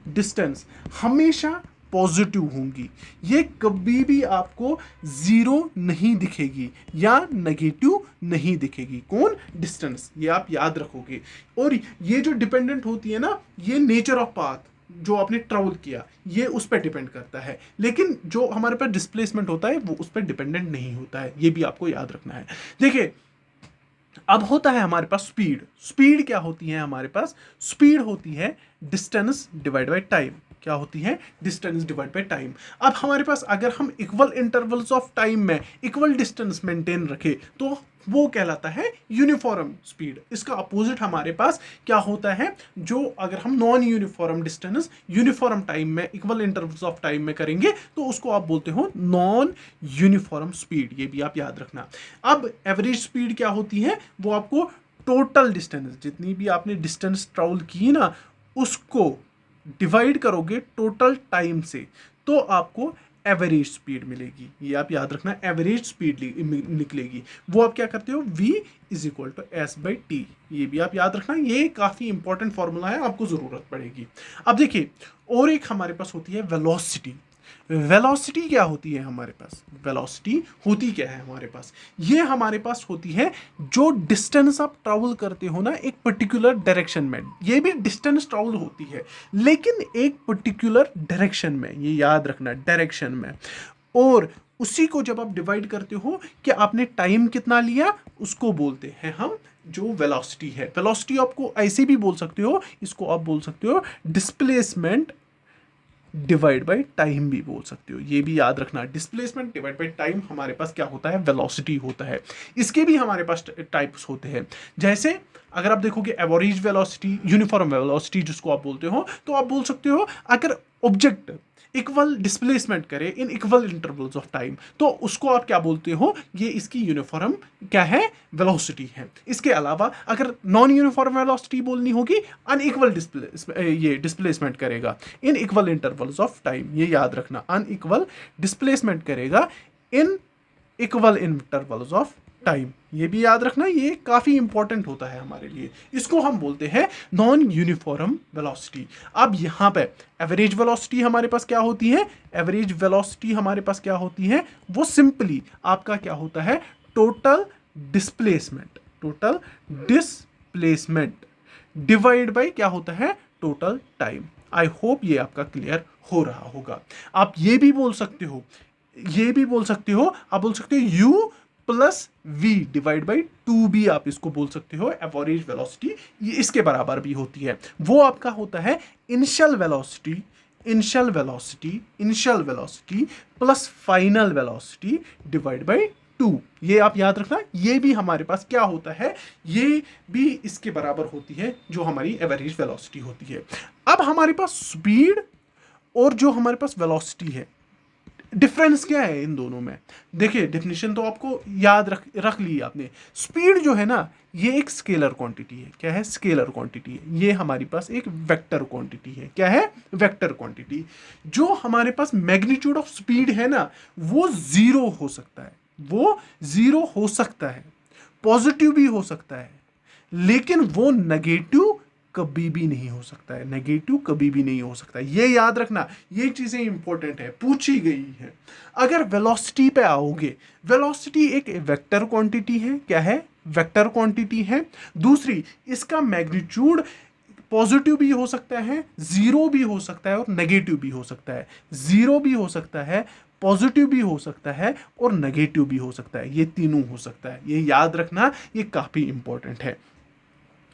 डिस्टेंस हमेशा पॉजिटिव होंगी, ये कभी भी आपको जीरो नहीं दिखेगी या नेगेटिव नहीं दिखेगी। कौन, डिस्टेंस, ये आप याद रखोगे। और ये जो डिपेंडेंट होती है ना, ये नेचर ऑफ पाथ जो आपने ट्रैवल किया ये उस पर डिपेंड करता है, लेकिन जो हमारे पास डिस्प्लेसमेंट होता है वो उस पर डिपेंडेंट नहीं होता है, ये भी आपको याद रखना है। देखिए अब होता है हमारे पास स्पीड क्या होती है, हमारे पास स्पीड होती है डिस्टेंस डिवाइड बाय टाइम। क्या होती है, डिस्टेंस डिवाइड बाय टाइम। अब हमारे पास अगर हम इक्वल इंटरवल्स ऑफ टाइम में इक्वल डिस्टेंस मेंटेन रखें तो वो कहलाता है यूनिफॉर्म स्पीड। इसका अपोजिट हमारे पास क्या होता है, जो अगर हम non uniform distance uniform time में इक्वल इंटरवल्स ऑफ टाइम में करेंगे तो उसको आप बोलते हो नॉन यूनिफॉर्म स्पीड, ये भी आप याद रखना। अब एवरेज स्पीड क्या होती है, वो आपको टोटल डिस्टेंस, जितनी भी आपने डिस्टेंस ट्रैवल की ना उसको डिवाइड करोगे टोटल टाइम से तो आपको एवरेज स्पीड मिलेगी। ये आप याद रखना, एवरेज स्पीड निकलेगी। वो आप क्या करते हो, v is equal to s/t, ये भी आप याद रखना, ये काफी इंपॉर्टेंट फॉर्मूला है, आपको जरूरत पड़ेगी। अब देखिए और एक हमारे पास होती है वेलोसिटी। वेलोसिटी क्या होती है हमारे पास, वेलोसिटी होती क्या है हमारे पास, ये हमारे पास होती है जो डिस्टेंस आप ट्रैवल करते हो ना एक पर्टिकुलर डायरेक्शन में, ये भी डिस्टेंस ट्रैवल होती है लेकिन एक पर्टिकुलर डायरेक्शन में, ये याद रखना, डायरेक्शन में। और उसी को जब आप डिवाइड करते हो कि आपने टाइम कितना लिया, उसको बोलते हैं हम जो वेलोसिटी है। वेलोसिटी आपको ऐसे भी बोल सकते हो, इसको आप बोल सकते हो डिस्प्लेसमेंट डिवाइड बाय टाइम भी बोल सकते हो, ये भी याद रखना। डिस्प्लेसमेंट डिवाइड बाय टाइम हमारे पास क्या होता है, वेलोसिटी होता है। इसके भी हमारे पास टाइप्स होते हैं, जैसे अगर आप देखोगे एवरेज वेलोसिटी, यूनिफॉर्म वेलोसिटी जिसको आप बोलते हो, तो आप बोल सकते हो अगर ऑब्जेक्ट इक्वल डिस्प्लेसमेंट करे in equal intervals of time, तो उसको आप क्या बोलते हो, ये इसकी यूनिफॉर्म क्या है, वेलोसिटी है। इसके अलावा अगर नॉन यूनिफॉर्म वेलोसिटी बोलनी होगी, अनइक्वल ये डिस्प्लेसमेंट करेगा in equal intervals of time, ये याद रखना, अनइक्वल डिस्प्लेसमेंट करेगा in equal intervals of time, ये भी याद रखना, ये काफी इंपॉर्टेंट होता है हमारे लिए। इसको हम बोलते हैं नॉन यूनिफॉर्म वेलोसिटी। अब यहां पे एवरेज वेलोसिटी हमारे पास क्या होती है, एवरेज वेलोसिटी हमारे पास क्या होती है, वो सिंपली आपका क्या होता है, total displacement, total displacement divide by क्या होता है, टोटल टाइम। आई होप ये आपका क्लियर हो रहा होगा। आप ये भी बोल सकते हो, ये भी बोल सकते हो, आप बोल सकते हो u plus v divide by 2b, आप इसको बोल सकते हो एवरेज वेलोसिटी, ये इसके बराबर भी होती है। वो आपका होता है initial velocity, initial velocity, initial velocity plus final velocity divide by 2। ये आप याद रखना, ये भी हमारे पास क्या होता है, ये भी इसके बराबर होती है जो हमारी एवरेज वेलोसिटी होती है। अब हमारे पास स्पीड और जो हमारे पास वेलोसिटी है, डिफरेंस क्या है इन दोनों में, देखिए डेफिनेशन तो आपको याद रख ली आपने। स्पीड जो है ना, ये एक स्केलर क्वांटिटी है, क्या है, स्केलर क्वांटिटी है। ये हमारे पास एक वेक्टर क्वांटिटी है, क्या है, वेक्टर क्वांटिटी। जो हमारे पास मैग्नीट्यूड ऑफ स्पीड है ना, वो जीरो हो सकता है, वो जीरो हो सकता है, पॉजिटिव भी हो सकता है, लेकिन वो नेगेटिव कभी भी नहीं हो सकता है, नेगेटिव कभी भी नहीं हो सकता है। ये याद रखना, ये चीजें इंपॉर्टेंट है, पूछी गई है। अगर वेलोसिटी पे आओगे, वेलोसिटी एक वेक्टर क्वांटिटी है, क्या है, वेक्टर क्वांटिटी है। दूसरी, इसका मैग्नीट्यूड पॉजिटिव भी हो सकता है, जीरो भी हो सकता है और नेगेटिव भी हो सकता है। जीरो भी हो सकता है, पॉजिटिव भी हो सकता है और नेगेटिव भी हो सकता है, ये तीनों हो सकता है। ये याद रखना, ये काफी इंपॉर्टेंट है।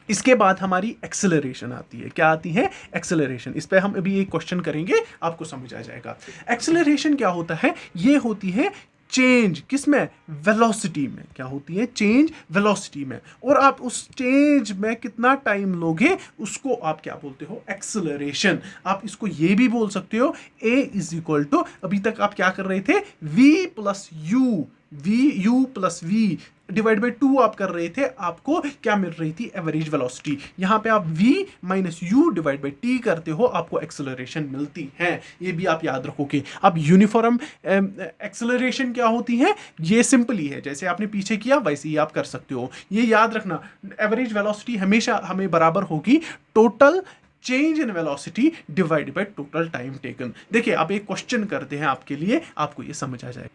इसके बाद हमारी एक्सेलरेशन आती है, क्या आती है, एक्सेलरेशन। इस पे हम अभी एक क्वेश्चन करेंगे, आपको समझ आ जाएगा। एक्सेलरेशन क्या होता है, ये होती है चेंज किसमें, वेलोसिटी में, क्या होती है, चेंज वेलोसिटी में। और आप उस चेंज में कितना टाइम लोगे, उसको आप क्या बोलते हो, एक्सेलरेशन। आप इसको ये भी बोल सकते हो, a इज इक्वल टू, अभी तक आप क्या कर रहे थे, v plus u, u plus v divide by 2 आप कर रहे थे, आपको क्या मिल रही थी, एवरेज वेलोसिटी। यहां पे आप v minus you divide by T करते हो, आपको एक्सेलरेशन मिलती है। ये भी आप याद रखोगे। अब यूनिफॉर्म एक्सेलरेशन क्या होती है, ये सिंपली है, जैसे आपने पीछे किया वैसे ही आप कर सकते हो। ये याद रखना, एवरेज वेलोसिटी हमेशा हमें बराबर होगी total change in velocity divide by total time taken. देखिए अब एक क्वेश्चन करते हैं आपके लिए, आपको ये समझ आ जाए।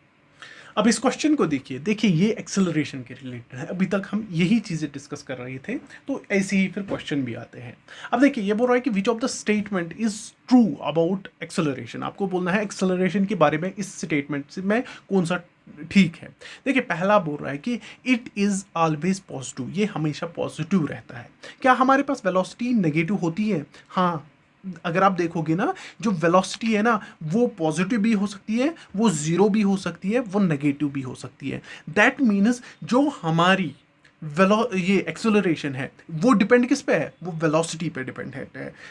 अब इस क्वेश्चन को देखिए, देखिए ये एक्सेलरेशन के रिलेटेड है, अभी तक हम यही चीज़ें डिस्कस कर रहे थे, तो ऐसे ही फिर क्वेश्चन भी आते हैं। अब देखिए ये बोल रहा है कि विच of the statement is true about acceleration, आपको बोलना है एक्सेलरेशन के बारे में इस स्टेटमेंट में कौन सा ठीक है। देखिए पहला बोल रहा है कि इट इज ऑलवेज पॉजिटिव, ये हमेशा पॉजिटिव रहता है। क्या हमारे पास वेलोसिटी नेगेटिव होती है, हाँ। अगर आप देखोगे ना, जो वेलोसिटी है ना, वो पॉजिटिव भी हो सकती है, वो जीरो भी हो सकती है, वो नेगेटिव भी हो सकती है। दैट मीन्स जो हमारी ये एक्सेलरेशन है वो डिपेंड किस पे है, वो वेलोसिटी पे डिपेंड है।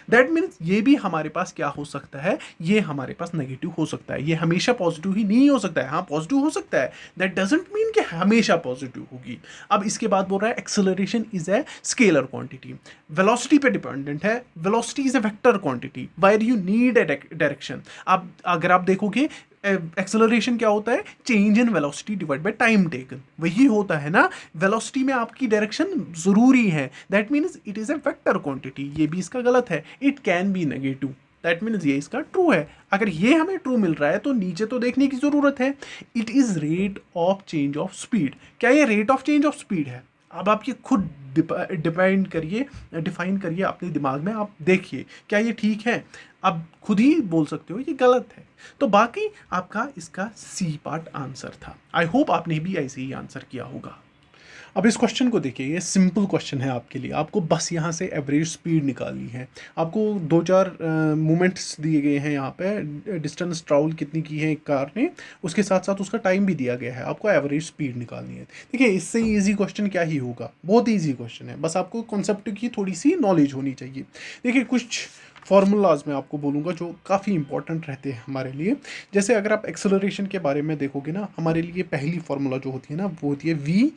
दैट मीन्स ये भी हमारे पास क्या हो सकता है, ये हमारे पास नेगेटिव हो सकता है, ये हमेशा पॉजिटिव ही नहीं हो सकता है। हाँ पॉजिटिव हो सकता है, दैट डजंट मीन कि हमेशा पॉजिटिव होगी। अब इसके बाद बोल रहा है acceleration is a scalar quantity, velocity पे डिपेंडेंट है, velocity is a vector quantity where you need a direction. अब अगर आप देखोगे एक्सेलरेशन क्या होता है, change in velocity divide by time taken, वही होता है ना। वेलोसिटी में आपकी डायरेक्शन जरूरी है, that means it is a vector quantity. ये भी इसका गलत है, it can be negative, that means ये इसका ट्रू है। अगर ये हमें ट्रू मिल रहा है तो नीचे तो देखने की जरूरत है, it is rate of change of speed. क्या ये rate of change of speed है? अब आप ये खुद डिपेंड करिए, डिफाइन करिए अपने दिमाग में, आप देखिए क्या ये ठीक है। अब खुद ही बोल सकते हो ये गलत है। तो बाकी आपका इसका सी पार्ट आंसर था। आई होप आपने भी ऐसे ही आंसर किया होगा। अब इस क्वेश्चन को देखिए, ये सिंपल क्वेश्चन है आपके लिए। आपको बस यहाँ से एवरेज स्पीड निकालनी है। आपको 2-4 मोमेंट्स दिए गए हैं यहाँ पे, डिस्टेंस ट्रैवल कितनी की है एक कार ने, उसके साथ साथ उसका टाइम भी दिया गया है। आपको एवरेज स्पीड निकालनी है। देखिए इससे ईजी क्वेश्चन क्या ही होगा, बहुत ईजी क्वेश्चन है, बस आपको कॉन्सेप्ट की थोड़ी सी नॉलेज होनी चाहिए। देखिए कुछ फार्मूलाज मैं आपको बोलूँगा जो काफ़ी इंपॉर्टेंट रहते हैं हमारे लिए। जैसे अगर आप एक्सेलरेशन के बारे में देखोगे ना, हमारे लिए पहली फार्मूला जो होती है ना वो होती है v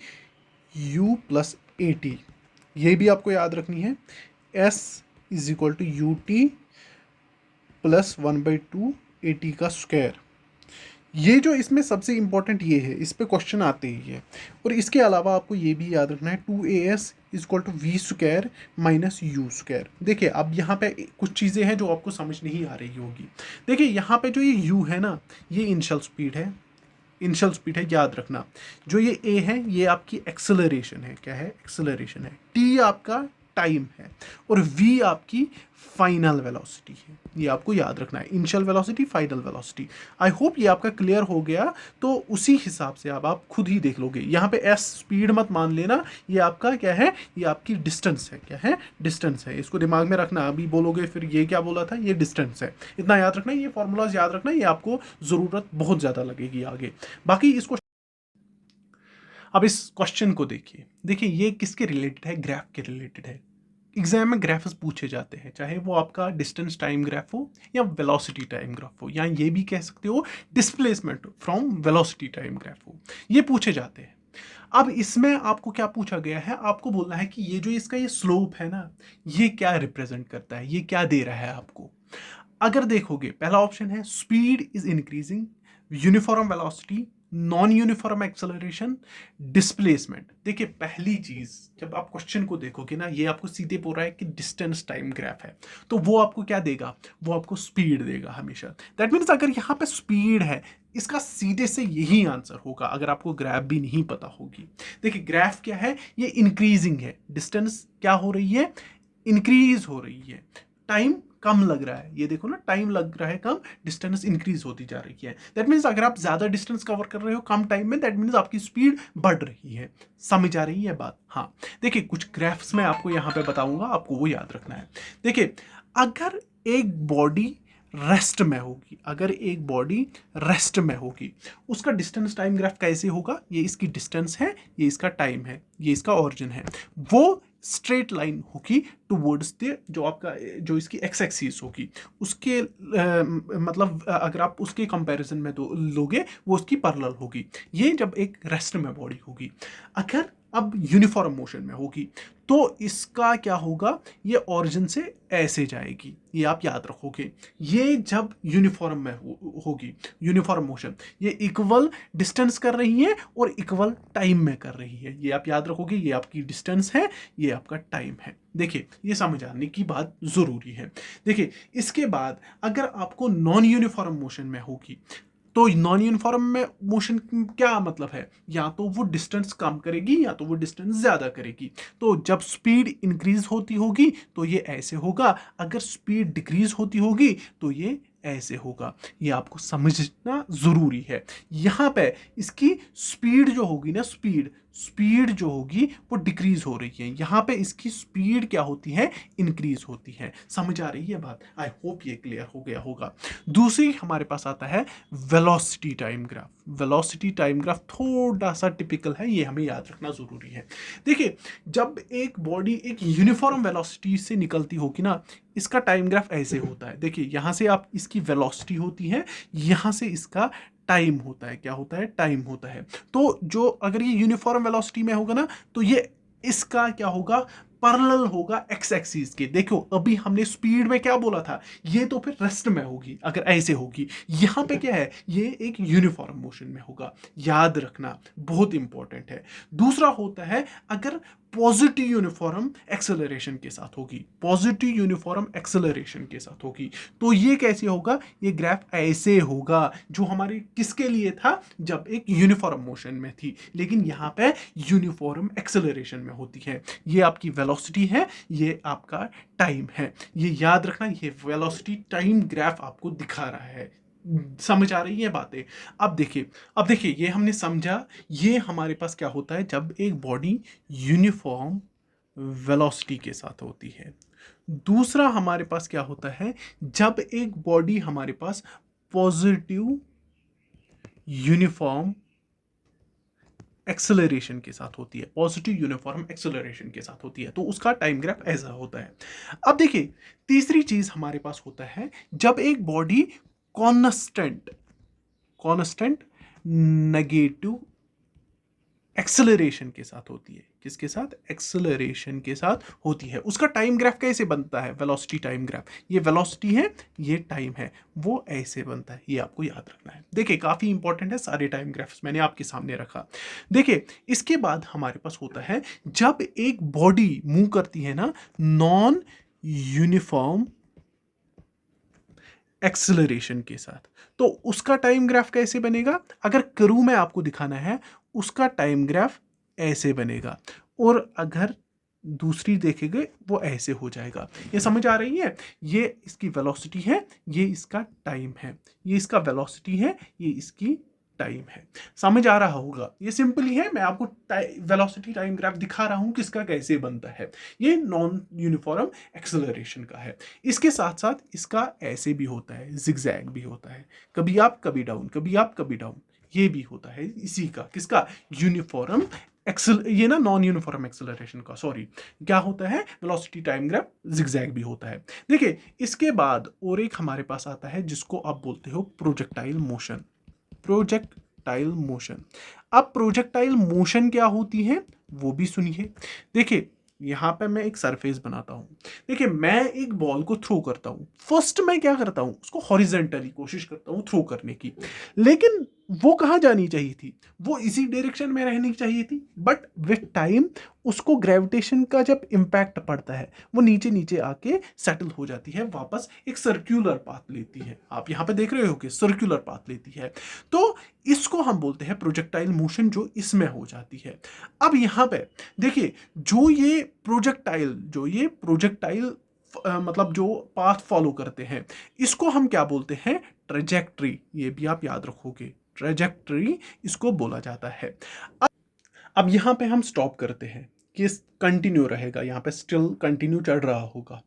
u plus a t. ये भी आपको याद रखनी है। S is equal to u t plus 1/2 a t का स्क्वायर। ये जो इसमें सबसे इंपॉर्टेंट ये है, इस पे क्वेश्चन आते ही है। और इसके अलावा आपको ये भी याद रखना है 2as is equal to v square minus u square. देखिए अब यहाँ पे कुछ चीज़ें हैं जो आपको समझ नहीं आ रही होगी। देखिए यहाँ पे जो ये u है ना, ये इनिशियल स्पीड है, इनिशियल स्पीड है, याद रखना। जो ये a है ये आपकी एक्सेलरेशन है। क्या है? एक्सेलरेशन है। t आपका टाइम है और v आपकी फाइनल वेलोसिटी है। ये आपको याद रखना है, इनिशियल वेलोसिटी, फाइनल वेलोसिटी। आई होप ये आपका क्लियर हो गया। तो उसी हिसाब से अब आप खुद ही देख लोगे। यहाँ पे s स्पीड मत मान लेना, ये आपका क्या है, ये आपकी डिस्टेंस है। क्या है? डिस्टेंस है। इसको दिमाग में रखना। अभी बोलोगे फिर ये क्या बोला था, ये डिस्टेंस है। इतना याद रखना, ये फॉर्मूलाज याद रखना, ये आपको ज़रूरत बहुत ज़्यादा लगेगी आगे। बाकी इसको अब इस क्वेश्चन को देखिए। देखिए ये किसके रिलेटेड है? ग्राफ के रिलेटेड है। एग्जाम में ग्राफ्स पूछे जाते हैं, चाहे वो आपका डिस्टेंस टाइम ग्राफ हो या वेलोसिटी टाइम ग्राफ हो, या ये भी कह सकते हो displacement from velocity time graph हो, ये पूछे जाते हैं। अब इसमें आपको क्या पूछा गया है? आपको बोलना है कि ये जो इसका ये स्लोप है ना, ये क्या रिप्रेजेंट करता है, ये क्या दे रहा है आपको। अगर देखोगे पहला ऑप्शन है speed is increasing, uniform velocity, non uniform acceleration, displacement. देखिए पहली चीज जब आप क्वेश्चन को देखोगे ना, ये आपको सीधे बोल रहा है कि डिस्टेंस टाइम ग्राफ है, तो वो आपको क्या देगा? वो आपको स्पीड देगा हमेशा। दैट मीन्स अगर यहाँ पे स्पीड है, इसका सीधे से यही आंसर होगा अगर आपको ग्राफ भी नहीं पता होगी। देखिए ग्राफ क्या है? ये इंक्रीजिंग है, डिस्टेंस क्या हो रही है? इंक्रीज हो रही है, टाइम कम लग रहा है। ये देखो ना, टाइम लग रहा है कम, डिस्टेंस इंक्रीज होती जा रही है। दैट मीन्स अगर आप ज्यादा डिस्टेंस कवर कर रहे हो कम टाइम में, दैट मीन्स आपकी स्पीड बढ़ रही है। समझ आ रही है बात? हाँ। देखिए कुछ ग्राफ्स में आपको यहाँ पे बताऊंगा, आपको वो याद रखना है। देखिए अगर एक बॉडी रेस्ट में होगी, अगर एक बॉडी रेस्ट में होगी, उसका डिस्टेंस टाइम ग्राफ कैसे होगा? ये इसकी डिस्टेंस है, ये इसका टाइम है, ये इसका ओरिजिन है। वो स्ट्रेट लाइन होगी टुवर्ड्स द जो आपका जो इसकी एक्स एक्सिस होगी उसके मतलब अगर आप उसके कंपैरिजन में लोगे वो उसकी पैरेलल होगी। ये जब एक रेस्ट में बॉडी होगी। अगर अब यूनिफॉर्म मोशन में होगी तो इसका क्या होगा? ये ओरिजिन से ऐसे जाएगी, ये आप याद रखोगे। ये जब यूनिफॉर्म में होगी, यूनिफॉर्म मोशन, ये इक्वल डिस्टेंस कर रही है और इक्वल टाइम में कर रही है, ये आप याद रखोगे। ये आपकी डिस्टेंस है, ये आपका टाइम है। देखिए ये समझ आने की बात जरूरी है। देखिए इसके बाद अगर आपको नॉन यूनिफॉर्म मोशन में होगी, तो नॉन यूनिफॉर्म में मोशन क्या मतलब है? या तो वो डिस्टेंस कम करेगी या तो वो डिस्टेंस ज्यादा करेगी। तो जब स्पीड इंक्रीज होती होगी तो ये ऐसे होगा, अगर स्पीड डिक्रीज होती होगी तो ये ऐसे होगा। ये आपको समझना जरूरी है। यहाँ पे इसकी स्पीड जो होगी ना, स्पीड जो होगी वो डिक्रीज हो रही है, यहाँ पे इसकी स्पीड क्या होती है? इंक्रीज होती है। समझ आ रही है बात? आई होप ये क्लियर हो गया होगा। दूसरी हमारे पास आता है velocity time graph. Velocity time graph थोड़ा सा टिपिकल है, ये हमें याद रखना जरूरी है। देखिए जब एक बॉडी एक यूनिफॉर्म वेलोसिटी से निकलती होगी ना, इसका टाइम ग्राफ ऐसे होता है। देखिए यहां से आप इसकी वेलोसिटी होती है, यहां से इसका टाइम होता है। क्या होता है? टाइम होता है। तो जो अगर ये यूनिफॉर्म वेलोसिटी में होगा ना, तो ये इसका क्या होगा? पैरेलल होगा एक्स एक्सिस के। देखो अभी हमने स्पीड में क्या बोला था? ये तो फिर रेस्ट में होगी अगर ऐसे होगी। यहां पे क्या है? ये एक यूनिफॉर्म मोशन में होगा। याद रखना, बहुत इंपॉर्टेंट है। दूसरा होता है अगर पॉजिटिव यूनिफॉर्म एक्सेलरेशन के साथ होगी, पॉजिटिव यूनिफॉर्म एक्सेलरेशन के साथ होगी, तो ये कैसे होगा? ये ग्राफ ऐसे होगा, जो हमारे किसके लिए था? जब एक यूनिफॉर्म मोशन में थी, लेकिन यहाँ पे यूनिफॉर्म एक्सेलरेशन में होती है। ये आपकी वेलोसिटी है, ये आपका टाइम है। ये याद रखना, ये वेलोसिटी टाइम ग्राफ आपको दिखा रहा है। समझ आ रही है बातें? अब देखिए ये हमने समझा। ये हमारे पास क्या होता है जब एक बॉडी यूनिफॉर्म वेलोसिटी के साथ होती है। दूसरा हमारे पास क्या होता है? जब एक बॉडी हमारे पास पॉजिटिव यूनिफॉर्म एक्सेलरेशन के साथ होती है, पॉजिटिव यूनिफॉर्म एक्सेलरेशन के साथ होती है, तो उसका टाइम ग्राफ ऐसा होता है। अब देखिए तीसरी चीज हमारे पास होता है जब एक body constant constant negative acceleration के साथ होती है। किसके साथ? एक्सेलरेशन के साथ होती है। उसका टाइम ग्राफ कैसे बनता है? Velocity time graph. ये वेलोसिटी है, ये टाइम है, वो ऐसे बनता है। ये आपको याद रखना है। देखिए काफी इंपॉर्टेंट है सारे टाइम ग्राफ्स, मैंने आपके सामने रखा। देखिए इसके बाद हमारे पास होता है जब एक बॉडी मूव करती है ना नॉन यूनिफॉर्म एक्सेलरेशन के साथ, तो उसका टाइम ग्राफ कैसे बनेगा? अगर कर्व में आपको दिखाना है उसका टाइम ग्राफ ऐसे बनेगा, और अगर दूसरी देखेंगे वो ऐसे हो जाएगा। ये समझ आ रही है? ये इसकी वेलोसिटी है, ये इसका टाइम है, ये इसका वेलोसिटी है, ये इसकी टाइम है। समझ आ रहा होगा? ये सिंपल ही है, मैं आपको वेलोसिटी टाइम ग्राफ दिखा रहा हूं किसका कैसे बनता है। ये नॉन यूनिफॉर्म एक्सेलरेशन का है। इसके साथ साथ इसका ऐसे भी होता है, जिगजैग भी होता है, कभी आप कभी डाउन, कभी आप कभी डाउन, ये भी होता है इसी का। किसका? यूनिफॉर्म ये ना नॉन यूनिफॉर्म एक्सेलरेशन का, सॉरी, क्या होता है? वेलोसिटी टाइम ग्राफ जिगजैग भी होता है। देखिए इसके बाद और एक हमारे पास आता है जिसको आप बोलते हो प्रोजेक्टाइल मोशन। Projectile motion. अब प्रोजेक्टाइल मोशन क्या होती है वो भी सुनिए। देखिए यहां पे मैं एक सरफेस बनाता हूं। देखिए मैं एक बॉल को थ्रो करता हूं। फर्स्ट मैं क्या करता हूं? उसको हॉरिजेंटली कोशिश करता हूं थ्रो करने की, लेकिन वो कहाँ जानी चाहिए थी? वो इसी डायरेक्शन में रहनी चाहिए थी, बट विथ टाइम उसको ग्रेविटेशन का जब इम्पैक्ट पड़ता है वो नीचे नीचे आके सेटल हो जाती है, वापस एक सर्कुलर पाथ लेती है। आप यहाँ पे देख रहे हो कि सर्कुलर पाथ लेती है, तो इसको हम बोलते हैं प्रोजेक्टाइल मोशन, जो इसमें हो जाती है। अब यहाँ पे देखिए जो ये प्रोजेक्टाइल मतलब जो पाथ फॉलो करते हैं इसको हम क्या बोलते हैं? ट्रेजेक्ट्री। ये भी आप याद रखोगे, ट्रेजेक्ट्री इसको बोला जाता है। अब यहाँ पे हम स्टॉप करते हैं कि कंटिन्यू रहेगा, यहाँ पे स्टिल कंटिन्यू चल रहा होगा,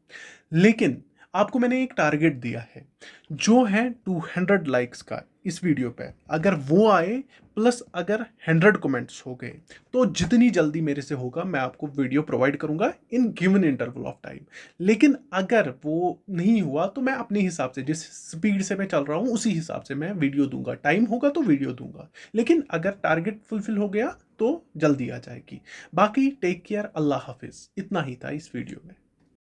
लेकिन आपको मैंने एक टारगेट दिया है जो है 200 लाइक्स का इस वीडियो पे। अगर वो आए प्लस अगर 100 कमेंट्स हो गए तो जितनी जल्दी मेरे से होगा मैं आपको वीडियो प्रोवाइड करूंगा in given interval of time. लेकिन अगर वो नहीं हुआ तो मैं अपने हिसाब से, जिस स्पीड से मैं चल रहा हूँ उसी हिसाब से मैं वीडियो दूंगा। टाइम होगा तो वीडियो दूंगा, लेकिन अगर टारगेट फुलफिल हो गया तो जल्दी आ जाएगी। बाकी टेक केयर, अल्लाह हाफिज। इतना ही था इस वीडियो में।